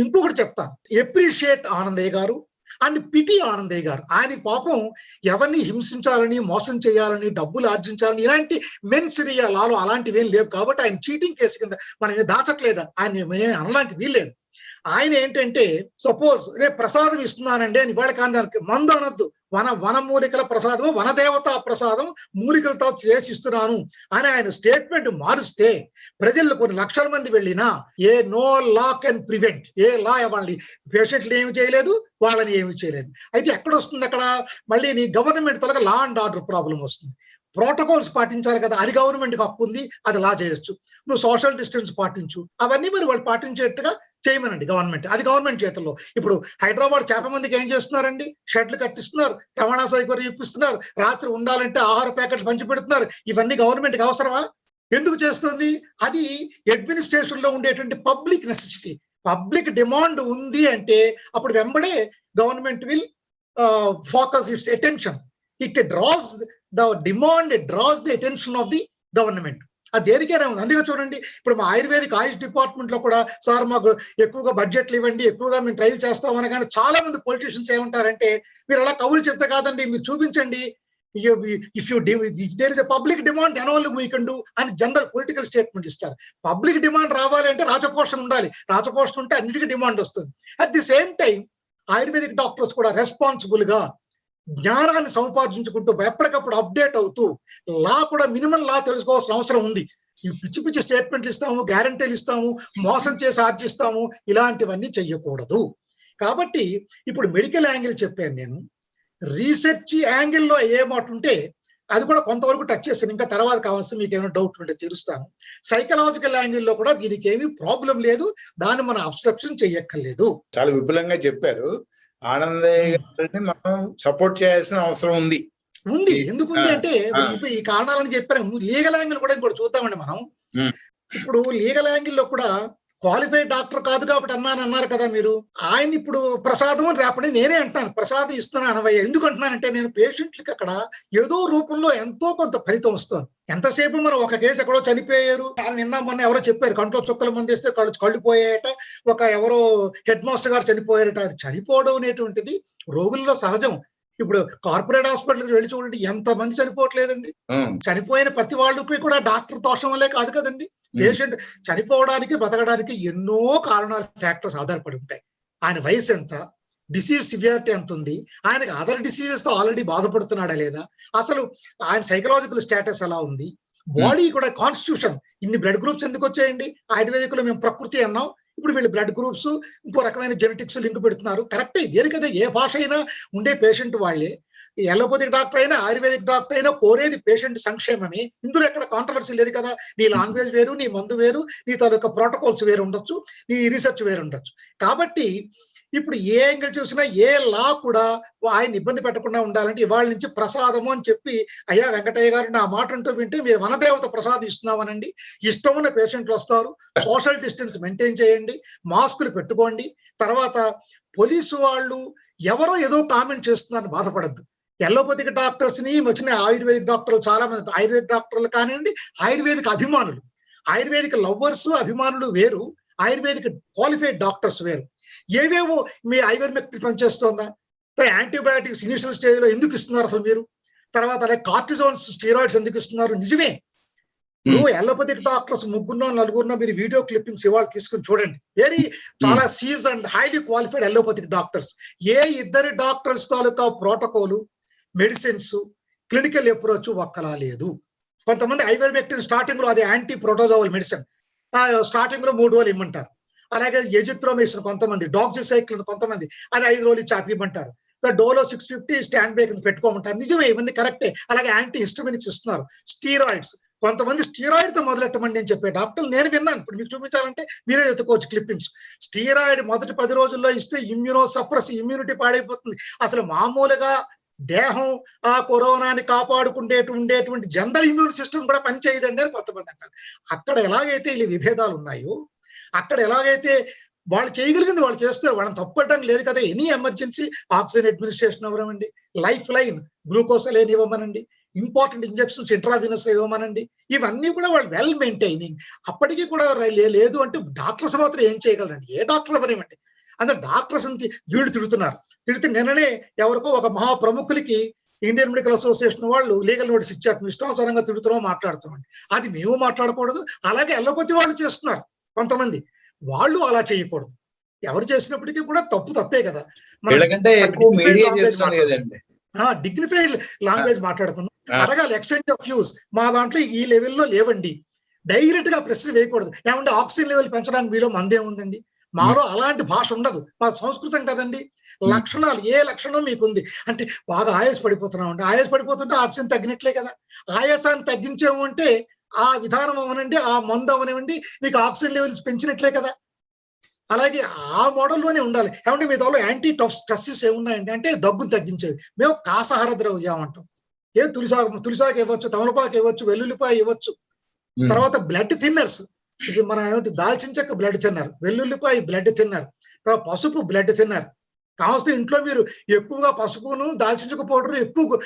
ఇంకొకటి చెప్తాను, ఎప్రిషియేట్ ఆనందయ్య గారు అండ్ పిటి ఆనందయ్య గారు. ఆయన పాపం ఎవరిని హింసించాలని, మోసం చేయాలని, డబ్బులు ఆర్జించాలని ఇలాంటి మెన్సిరియా లాలో అలాంటివి ఏం లేవు. కాబట్టి ఆయన చీటింగ్ కేసు కింద మనం దాచట్లేదు, ఆయన అనడానికి వీల్లేదు. ఆయన ఏంటంటే సపోజ్ రేపు ప్రసాదం ఇస్తున్నానండి అని ఇవాళ కాందానికి మందు అనొద్దు, వనమూలికల ప్రసాదం, వనదేవతా ప్రసాదం మూలికలతో చేసి ఇస్తున్నాను అని ఆయన స్టేట్మెంట్ మారుస్తే ప్రజలు కొన్ని లక్షల మంది వెళ్ళినా ఏ నో లా కెన్ ప్రివెంట్, ఏ లా వాళ్ళని పేషెంట్లు ఏమి చేయలేదు, వాళ్ళని ఏమి చేయలేదు. అయితే ఎక్కడ వస్తుంది అక్కడ మళ్ళీ నీ గవర్నమెంట్ తొలగ లా అండ్ ఆర్డర్ ప్రాబ్లం వస్తుంది. ప్రోటోకాల్స్ పాటించాలి కదా, అది గవర్నమెంట్కి హక్కు ఉంది, అది లా చేయొచ్చు. నువ్వు సోషల్ డిస్టెన్స్ పాటించు, అవన్నీ మరి వాళ్ళు పాటించేట్టుగా చేయమనండి గవర్నమెంట్, అది గవర్నమెంట్ చేతుల్లో. ఇప్పుడు హైదరాబాద్ చేప మందికి ఏం చేస్తున్నారండి, షెడ్లు కట్టిస్తున్నారు, రవాణా సౌకర్యం ఇప్పిస్తున్నారు, రాత్రి ఉండాలంటే ఆహార ప్యాకెట్లు పంచి పెడుతున్నారు. ఇవన్నీ గవర్నమెంట్కి అవసరమా? ఎందుకు చేస్తుంది? అది అడ్మినిస్ట్రేషన్ లో ఉండేటువంటి పబ్లిక్ నెసెసిటీ. పబ్లిక్ డిమాండ్ ఉంది అంటే అప్పుడు వెంబడే government will focus its attention. It draws the demand, it draws the attention of the government. అది దేనికైనా ఉంది. అందుకే చూడండి, ఇప్పుడు మా ఆయుర్వేదిక్ ఆయుష్ డిపార్ట్మెంట్ లో కూడా సార్ మాకు ఎక్కువగా బడ్జెట్లు ఇవ్వండి, ఎక్కువగా మేము ట్రైల్ చేస్తాం అనగానే చాలా మంది పొలిటీషియన్స్ ఏమంటారంటే, మీరు అలా కవులు చెప్తే కాదండి, మీరు చూపించండి, if there is a public demand then only we can do అని జనరల్ పొలిటికల్ స్టేట్మెంట్ ఇస్తారు. పబ్లిక్ డిమాండ్ రావాలి అంటే రాజపోషణ ఉండాలి, రాజపోషణ ఉంటే అన్నిటికీ డిమాండ్ వస్తుంది. At the same time Ayurvedic doctors కూడా రెస్పాన్సిబుల్ గా జ్ఞానాన్ని సంపాదించుకుంటూ ఎప్పటికప్పుడు అప్డేట్ అవుతూ లా కూడా మినిమం లా తెలుసుకోవాల్సిన అవసరం ఉంది. ఈ పిచ్చి పిచ్చి స్టేట్మెంట్లు ఇస్తాము, గ్యారంటీలు ఇస్తాము, మోసం చేసి ఆర్జిస్తాము, ఇలాంటివన్నీ చెయ్యకూడదు. కాబట్టి ఇప్పుడు మెడికల్ యాంగిల్ చెప్పాను నేను. రీసెర్చ్ యాంగిల్లో ఏ మాట ఉంటే అది కూడా కొంతవరకు టచ్ చేస్తాను, ఇంకా తర్వాత కావాల్సి మీకు ఏమైనా డౌట్ ఉంటే తీరుస్తాను. సైకలాజికల్ యాంగిల్లో కూడా దీనికి ఏమీ ప్రాబ్లం లేదు, దాన్ని మనం అబ్స్ట్రక్షన్ చెయ్యక్కర్లేదు. చాలా విపులంగా చెప్పారు. ఆనందయ్య గారిని మనం సపోర్ట్ చేయాల్సిన అవసరం ఉంది. ఎందుకు ఉంది అంటే ఈ కారణాలని చెప్పాను. లీగల్ యాంగిల్ కూడా ఇంకోటి చూద్దామండి మనం. ఇప్పుడు లీగల్ యాంగిల్లో కూడా క్వాలిఫైడ్ డాక్టర్ కాదు కాబట్టి అన్నారు కదా మీరు. ఆయన ఇప్పుడు ప్రసాదం అని రేపటి నేనే అంటాను, ప్రసాదం ఇస్తున్నాను అనవయ్య. ఎందుకు అంటున్నానంటే నేను పేషెంట్లకి అక్కడ ఏదో రూపంలో ఎంతో కొంత ఫలితం వస్తుంది. ఎంతసేపు మనం ఒక కేసు ఎక్కడో చనిపోయారు, నిన్న మొన్న ఎవరో చెప్పారు కంట్లో చుక్కల మంది వేస్తే కళ్ళు పోయాయట, ఎవరో హెడ్ మాస్టర్ గారు చనిపోయారట. అది చనిపోవడం అనేటువంటిది రోగుల్లో సహజం. ఇప్పుడు కార్పొరేట్ హాస్పిటల్కి వెళ్ళి చూడండి, ఎంత మంది చనిపోవట్లేదండి. చనిపోయిన ప్రతి వాళ్ళకి కూడా డాక్టర్ దోషం వల్లే కాదు కదండి. పేషెంట్ చనిపోవడానికి, బతకడానికి ఎన్నో కారణాలు, ఫ్యాక్టర్స్ ఆధారపడి ఉంటాయి. ఆయన వయసు ఎంత, డిసీజ్ సివియారిటీ ఎంత ఉంది, ఆయనకి అదర్ డిసీజెస్ తో ఆల్రెడీ బాధపడుతున్నాడా లేదా, అసలు ఆయన సైకలాజికల్ స్టేటస్ ఎలా ఉంది, బాడీ కూడా కాన్స్టిట్యూషన్. ఇన్ని బ్లడ్ గ్రూప్స్ ఎందుకు వచ్చాయండి? ఆయుర్వేదిక్లో మేము ప్రకృతి అన్నాం, ఇప్పుడు వీళ్ళు బ్లడ్ గ్రూప్స్ ఇంకో రకమైన జెనెటిక్స్ లింక్ పెడుతున్నారు. కరెక్టే, దేనికదే ఏ భాష అయినా ఉండే పేషెంట్ వాళ్ళే. ఎలోపతిక్ డాక్టర్ అయినా ఆయుర్వేదిక్ డాక్టర్ అయినా కోరేది పేషెంట్ సంక్షేమమే. ఇందులో ఎక్కడ కాంట్రవర్సీ లేదు కదా. నీ లాంగ్వేజ్ వేరు, నీ మందు వేరు, నీ తాలూకా ప్రోటోకాల్స్ వేరు ఉండొచ్చు, నీ రీసెర్చ్ వేరు ఉండొచ్చు. కాబట్టి ఇప్పుడు ఏ యాంగిల్ చూసినా ఏ లా కూడా ఆయన ఇబ్బంది పెట్టకుండా ఉండాలంటే ఇవాళ నుంచి ప్రసాదము అని చెప్పి, అయ్యా వెంకటయ్య గారు నా మాట అంటూ వింటే మీరు వనదేవత ప్రసాదం ఇస్తున్నామనండి. ఇష్టం ఉన్న పేషెంట్లు వస్తారు, సోషల్ డిస్టెన్స్ మెయింటైన్ చేయండి, మాస్కులు పెట్టుకోండి. తర్వాత పోలీసు వాళ్ళు ఎవరో ఏదో కామెంట్ చేస్తున్నారని బాధపడద్దు. ఎల్లోపతిక్ డాక్టర్స్ ని వచ్చిన ఆయుర్వేదిక్ డాక్టర్లు చాలా మంది, ఆయుర్వేదిక్ డాక్టర్లు కానివ్వండి, ఆయుర్వేదిక్ అభిమానులు, ఆయుర్వేదిక్ లవ్వర్స్ అభిమానులు వేరు, ఆయుర్వేదిక్ క్వాలిఫైడ్ డాక్టర్స్ వేరు. ఏవేవో మీ ఐవర్మెక్టిన్ పనిచేస్తుందా, యాంటీబయాటిక్స్ ఇనిషియల్ స్టేజ్ లో ఎందుకు ఇస్తున్నారు అసలు మీరు, తర్వాత అలాగే కార్టిజోన్స్, స్టీరాయిడ్స్ ఎందుకు ఇస్తున్నారు? నిజమే, ఇప్పుడు ఎల్లోపతిక్ డాక్టర్స్ ముగ్గురునో నలుగురునో మీరు వీడియో క్లిప్పింగ్స్ ఇవాళ తీసుకుని చూడండి. వెరీ చాలా సీజ్ and highly qualified allopathic doctors. ఏ ఇద్దరి డాక్టర్స్ తాలూకా ప్రోటోకాల్, మెడిసిన్స్, క్లినికల్ అప్రోచ్ ఒక్కలా లేదు. కొంతమంది ఐవర్మెక్టిన్ స్టార్టింగ్ లో అది యాంటీ ప్రోటోజోవల్ మెడిసిన్, స్టార్టింగ్ లో 3 రోజులు ఇమ్మంటారు. అలాగే ఎజిత్రోమిసిన్ కొంతమంది, డాక్సిసైక్లిన్ కొంతమంది అది 5 రోజులు చాపి ఇమ్మంటారు. డోలో 650 స్టాండ్ బై కింద పెట్టుకోమంటారు. నిజమే, ఇవన్నీ కరెక్టే. అలాగే యాంటీ హిస్టమినిక్స్ ఇస్తున్నారు. స్టీరాయిడ్స్ కొంతమంది, స్టీరాయిడ్ తో మొదలెట్టమండి అని చెప్పే డాక్టర్లు నేను విన్నాను. ఇప్పుడు మీకు చూపించాలంటే మీరే ఎత్తుకోవచ్చు క్లిప్పింగ్స్. స్టీరాయిడ్ మొదటి 10 రోజుల్లో ఇస్తే ఇమ్యూనో సప్రెస్, ఇమ్యూనిటీ పాడైపోతుంది. అసలు మామూలుగా దేహం ఆ కరోనాని ఉండేటువంటి జనరల్ ఇమ్యూన్ సిస్టమ్ కూడా పనిచేయదండి అని కొంతమంది అంటారు. అక్కడ ఎలాగైతే ఈ విభేదాలు ఉన్నాయో, అక్కడ ఎలాగైతే వాళ్ళు చేయగలిగింది వాళ్ళు చేస్తారు, వాళ్ళని తప్పడం లేదు కదా. ఎనీ ఎమర్జెన్సీ ఆక్సిజన్ అడ్మినిస్ట్రేషన్ ఇవ్వమనండి, లైఫ్ లైన్ గ్లూకోజ్ లేని ఇవ్వమనండి, ఇంపార్టెంట్ ఇంజెక్షన్స్ ఇంట్రావీనస్ ఇవ్వమనండి, ఇవన్నీ కూడా వాళ్ళు వెల్ మెయింటైనింగ్. అప్పటికీ కూడా లేదు అంటే డాక్టర్స్ మాత్రం ఏం చేయగలరండి? ఏ డాక్టర్ ఎవరేమండి? అందులో డాక్టర్స్ వీళ్ళు తిడుతున్నారు. తిడితే నిన్ననే ఎవరికో ఒక మహా ప్రముఖులకి ఇండియన్ మెడికల్ అసోసియేషన్ వాళ్ళు లీగల్ నోటీస్ ఇచ్చారు, ఇష్టానుసారంగా తిడుతున్నాం మాట్లాడుతున్నాం. అది మేము మాట్లాడకూడదు. అలాగే ఎల్లోపతి వాళ్ళు చేస్తున్నారు కొంతమంది, వాళ్ళు అలా చేయకూడదు. ఎవరు చేసినప్పటికీ కూడా తప్పే కదా. డిగ్నిఫైడ్ లాంగ్వేజ్ మాట్లాడుకుందాం, అడగాలి ఎక్స్చేంజ్ ఆఫ్ వ్యూస్. మా దాంట్లో ఈ లెవెల్లో లేవండి, డైరెక్ట్ గా ప్రశ్న వేయకూడదు. ఏమంటే ఆక్సిజన్ లెవెల్ పెంచడానికి మీలో మందే ఉందండి, మాలో అలాంటి భాష ఉండదు, మా సంస్కృతం కదండి. లక్షణాలు, ఏ లక్షణం మీకుంది అంటే బాగా ఆయాస పడిపోతున్నాం అంటే, ఆయాస పడిపోతుంటే ఆక్సిజన్ తగ్గినట్లే కదా. ఆయాసాన్ని తగ్గించాము అంటే ఆ విధానం అవనండి, ఆ మందు అవనివ్వండి, మీకు ఆక్సిజన్ లెవెల్స్ పెంచినట్లే కదా. అలాగే ఆ మోడల్లోనే ఉండాలి. ఏమంటే మీ దానిలో యాంటీ టస్సిస్ ఏమున్నాయండి అంటే దగ్గును తగ్గించేవి. మేము కాసాహార ద్రవ్యం అంటాం. తులిసాకు ఇవ్వచ్చు, తమలపాకు ఇవ్వచ్చు, వెల్లుల్లిపాయ ఇవ్వచ్చు. తర్వాత బ్లడ్ థిన్నర్స్, ఇది మన ఏమిటి దాల్చిన చెక్క బ్లడ్ థిన్నర్, వెల్లుల్లిపాయ బ్లడ్ థిన్నర్, తర్వాత పసుపు బ్లడ్ థిన్నర్. కావలసిన ఇంట్లో మీరు ఎక్కువగా పసుపును, దాల్చిన చెక్క పౌడర్ ఎక్కువ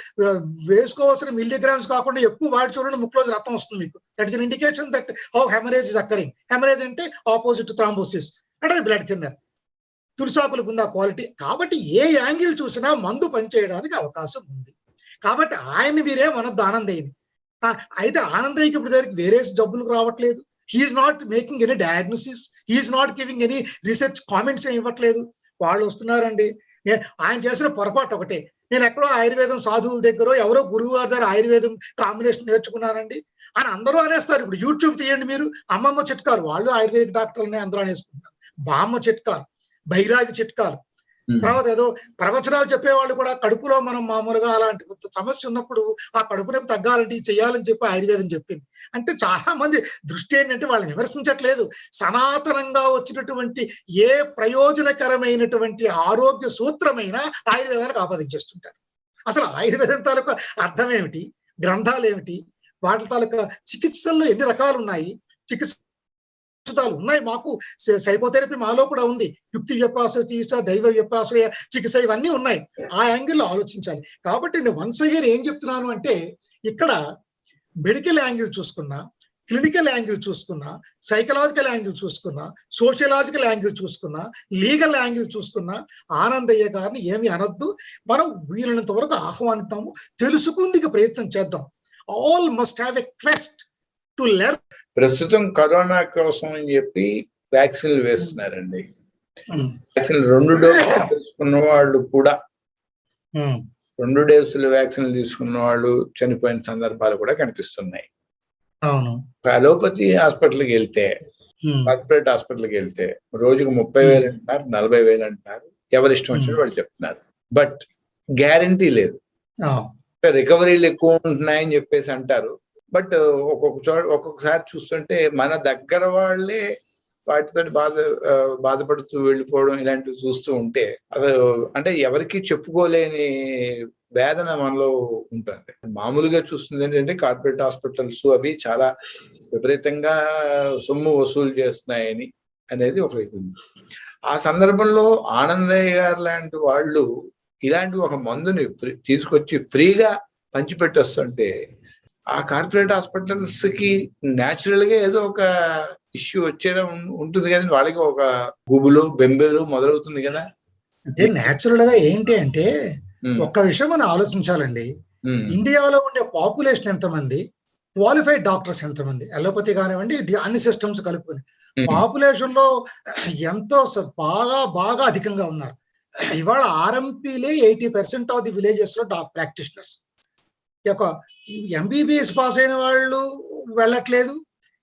వేసుకోవాల్సిన మిల్లీగ్రామ్స్ కాకుండా ఎక్కువ వాడి చూడండి, ముక్కులో రక్తం వస్తుంది మీకు. That is an indication that how haemorrhage is occurring. Haemorrhage అంటే ఆపోజిట్ థ్రాంబోసిస్ అంటే బ్లడ్ థిన్నర్. తులసాకులకు ఉంది ఆ క్వాలిటీ. కాబట్టి ఏ యాంగిల్ చూసినా మందు పనిచేయడానికి అవకాశం ఉంది. కాబట్టి ఆయన్ని మీరేం అనొద్దు ఆనందయ్యని. అయితే ఆనందయ్యకి ఇప్పుడు దగ్గరికి వేరే జబ్బులకు రావట్లేదు. He's not making any diagnosis, he's not giving any research comments ఏమి ఇవ్వట్లేదు. వాళ్ళు వస్తున్నారండి. ఆయన చేసిన పొరపాటు ఒకటే, నేను ఎక్కడో ఆయుర్వేదం సాధువుల దగ్గర ఎవరో గురువు గారి దగ్గర ఆయుర్వేదం కాంబినేషన్ నేర్చుకున్నానండి అని అందరూ అనేస్తారు. ఇప్పుడు యూట్యూబ్ తీయండి మీరు, అమ్మమ్మ చిట్కాలు, వాళ్ళు ఆయుర్వేదిక్ డాక్టర్లని అందరూ అనేసుకుంటారు. బామ్మ చిట్కాలు, బైరాగి చిట్కాలు, తర్వాత ఏదో ప్రవచనాలు చెప్పేవాళ్ళు కూడా కడుపులో మనం మామూలుగా అలాంటి సమస్య ఉన్నప్పుడు ఆ కడుపు నొప్పి తగ్గాలంటే చేయాలని చెప్పి ఆయుర్వేదం చెప్పింది. అంటే చాలా మంది దృష్టి ఏంటంటే వాళ్ళని విమర్శించట్లేదు, సనాతనంగా వచ్చినటువంటి ఏ ప్రయోజనకరమైనటువంటి ఆరోగ్య సూత్రమైన ఆయుర్వేదానికి ఆపాదించేస్తుంటారు. అసలు ఆయుర్వేదం తాలూకా అర్థం ఏమిటి, గ్రంథాలు ఏమిటి, వాటి తాలూకా చికిత్సల్లో ఎన్ని రకాలు ఉన్నాయి, చికిత్స ఉన్నాయి. మాకు సైకోథెరపీ మాలో కూడా ఉంది, యుక్తి వ్యపాస చికిత్స, దైవ వ్యపాస చికిత్స, ఇవన్నీ ఉన్నాయి. ఆ యాంగిల్లో ఆలోచించాలి. కాబట్టి నేను వన్స్ అగైన్ ఏం చెప్తున్నాను అంటే, ఇక్కడ మెడికల్ యాంగిల్ చూసుకున్నా, క్లినికల్ యాంగిల్ చూసుకున్నా, సైకలాజికల్ యాంగిల్ చూసుకున్నా, సోషలాజికల్ యాంగిల్ చూసుకున్నా, లీగల్ యాంగిల్ చూసుకున్నా ఆనందయ్య గారిని ఏమి అనొద్దు. మనం వీలైనంత వరకు ఆహ్వానిద్దాము, తెలుసుకుందికి ప్రయత్నం చేద్దాం. All must have a quest to learn. ప్రస్తుతం కరోనా కోసం అని చెప్పి వ్యాక్సిన్లు వేస్తున్నారండి. వ్యాక్సిన్ 2 డోసులు తీసుకున్న వాళ్ళు కూడా 2 డోసులు వ్యాక్సిన్లు తీసుకున్న వాళ్ళు చనిపోయిన సందర్భాలు కూడా కనిపిస్తున్నాయి. అవును. అలోపతి హాస్పిటల్కి వెళ్తే, కార్పొరేట్ హాస్పిటల్కి వెళ్తే రోజుకు 30,000 అంటున్నారు, 40,000 అంటున్నారు. ఎవరి ఇష్టం వచ్చినట్టు వాళ్ళు చెప్తున్నారు. బట్ గ్యారంటీ లేదు. రికవరీలు ఎక్కువ ఉంటున్నాయని చెప్పేసి అంటారు. బట్ ఒక్కొక్కసారి చూస్తుంటే మన దగ్గర వాళ్ళే వాటితో బాధపడుతూ వెళ్ళిపోవడం ఇలాంటివి చూస్తూ ఉంటే అసలు అంటే ఎవరికి చెప్పుకోలేని వేదన మనలో ఉంటుంది. మామూలుగా చూస్తుంది ఏంటంటే కార్పొరేట్ హాస్పిటల్స్ అవి చాలా విపరీతంగా సొమ్ము వసూలు చేస్తున్నాయని అనేది ఒక ఇది. ఆ సందర్భంలో ఆనందయ్య గారు లాంటి వాళ్ళు ఇలాంటి ఒక మందుని తీసుకొచ్చి ఫ్రీగా పంచిపెట్టొస్తుంటే ఆ కార్పొరేట్ హాస్పిటల్స్ కి న్యాచురల్ గా ఏదో ఒక ఇష్యూ వచ్చేలా ఉంటుంది కదా, వాళ్ళకి ఒక గుబులు బెంబేలు మొదలవుతుంది కదా. అంటే న్యాచురల్ గా ఏంటి అంటే ఒక్క విషయం మనం ఆలోచించాలండి. ఇండియాలో ఉండే పాపులేషన్ ఎంతమంది, క్వాలిఫైడ్ డాక్టర్స్ ఎంతమంది, అలోపతి కానివ్వండి అన్ని సిస్టమ్స్ కలుపుకొని పాపులేషన్ లో ఎంతో బాగా బాగా అధికంగా ఉన్నారు. ఇవాళ ఆర్ఎంపీలే 80% ఆఫ్ ది విలేజెస్ లో ప్రాక్టీషనర్స్. ఎంబీబీఎస్ పాస్ అయిన వాళ్ళు వెళ్ళట్లేదు.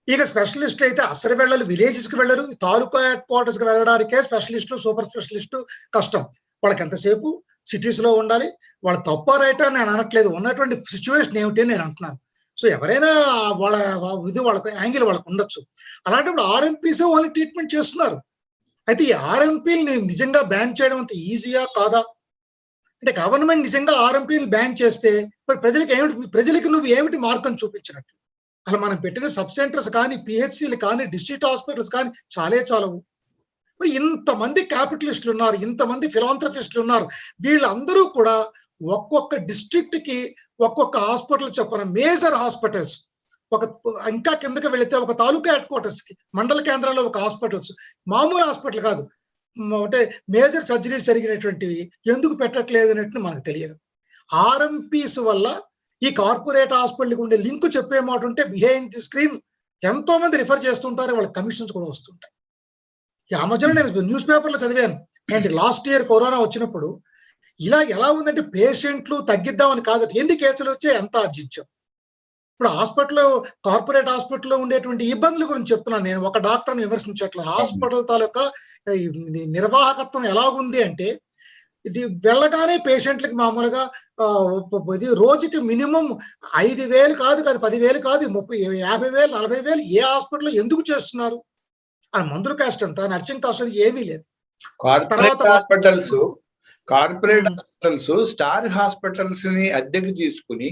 ఇక స్పెషలిస్టులు అయితే అసలు వెళ్ళాలి, విలేజెస్ కి వెళ్ళరు. తాలూకా హెడ్ క్వార్టర్స్ కి వెళ్ళడానికే స్పెషలిస్టులు, సూపర్ స్పెషలిస్టు కష్టం. వాళ్ళకి ఎంతసేపు సిటీస్ లో ఉండాలి. వాళ్ళ తప్ప రైట్ అని నేను అనట్లేదు, ఉన్నటువంటి సిచ్యువేషన్ ఏమిటి నేను అంటున్నాను. సో ఎవరైనా వాళ్ళ ఇది వాళ్ళకి యాంగిల్ వాళ్ళకు ఉండొచ్చు. అలాంటప్పుడు ఆర్ఎంపీస్ వాళ్ళని ట్రీట్మెంట్ చేస్తున్నారు. అయితే ఈ ఆర్ఎంపీని నిజంగా బ్యాన్ చేయడం అంత ఈజీయా కాదా? అంటే గవర్నమెంట్ నిజంగా ఆర్ఎంపీని బ్యాన్ చేస్తే మరి ప్రజలకి నువ్వు ఏమిటి మార్గం చూపించినట్టు? అలా మనం పెట్టిన సబ్ సెంటర్స్ కానీ, పిహెచ్సిలు కానీ, డిస్ట్రిక్ట్ హాస్పిటల్స్ కానీ చాలవు. మరి ఇంతమంది క్యాపిటలిస్టులు ఉన్నారు, ఇంతమంది ఫిలాంథ్రఫిస్టులు ఉన్నారు. వీళ్ళందరూ కూడా ఒక్కొక్క డిస్ట్రిక్ట్ కి ఒక్కొక్క హాస్పిటల్ చెప్పిన మేజర్ హాస్పిటల్స్, ఒక ఇంకా కిందకి వెళితే ఒక తాలూకా హెడ్ క్వార్టర్స్ కి, మండల కేంద్రాల్లో ఒక హాస్పిటల్స్, మామూలు హాస్పిటల్ కాదు, అంటే మేజర్ సర్జరీస్ జరిగినటువంటివి ఎందుకు పెట్టట్లేదు అన్నట్టు మనకు తెలియదు. ఆర్ఎంపీస్ వల్ల ఈ కార్పొరేట్ హాస్పిటల్కి ఉండే లింక్ చెప్పే మాట ఉంటే బిహైండ్ ది స్క్రీన్ ఎంతో మంది రిఫర్ చేస్తుంటారు, వాళ్ళ కమిషన్స్ కూడా వస్తుంటాయి. ఆ మధ్యలో నేను న్యూస్ పేపర్లో చదివాను అంటే లాస్ట్ ఇయర్ కరోనా వచ్చినప్పుడు ఇలా ఎలా ఉందంటే పేషెంట్లు తగ్గిద్దామని కాదట, ఎన్ని కేసులు వచ్చాయి, ఎంత ఆర్జించాం. ఇప్పుడు హాస్పిటల్లో, కార్పొరేట్ హాస్పిటల్లో ఉండేటువంటి ఇబ్బందుల గురించి చెప్తున్నాను నేను, ఒక డాక్టర్ని విమర్శించట్లేదు. హాస్పిటల్ తాలూకా నిర్వాహకత్వం ఎలా ఉంది అంటే, ఇది వెళ్ళగానే పేషెంట్లకి మామూలుగా ఇది రోజుకి మినిమం 5,000 కాదు, 10,000 కాదు, 30,000, 50,000, 40,000 ఏ హాస్పిటల్లో ఎందుకు చేస్తున్నారు? ఆ మందుల కాస్ట్ అంతా, నర్సింగ్ కాస్ట్ అది ఏమీ లేదు. కార్పొరేట్ హాస్పిటల్స్ స్టార్ హాస్పిటల్స్ ని అద్దెకు తీసుకుని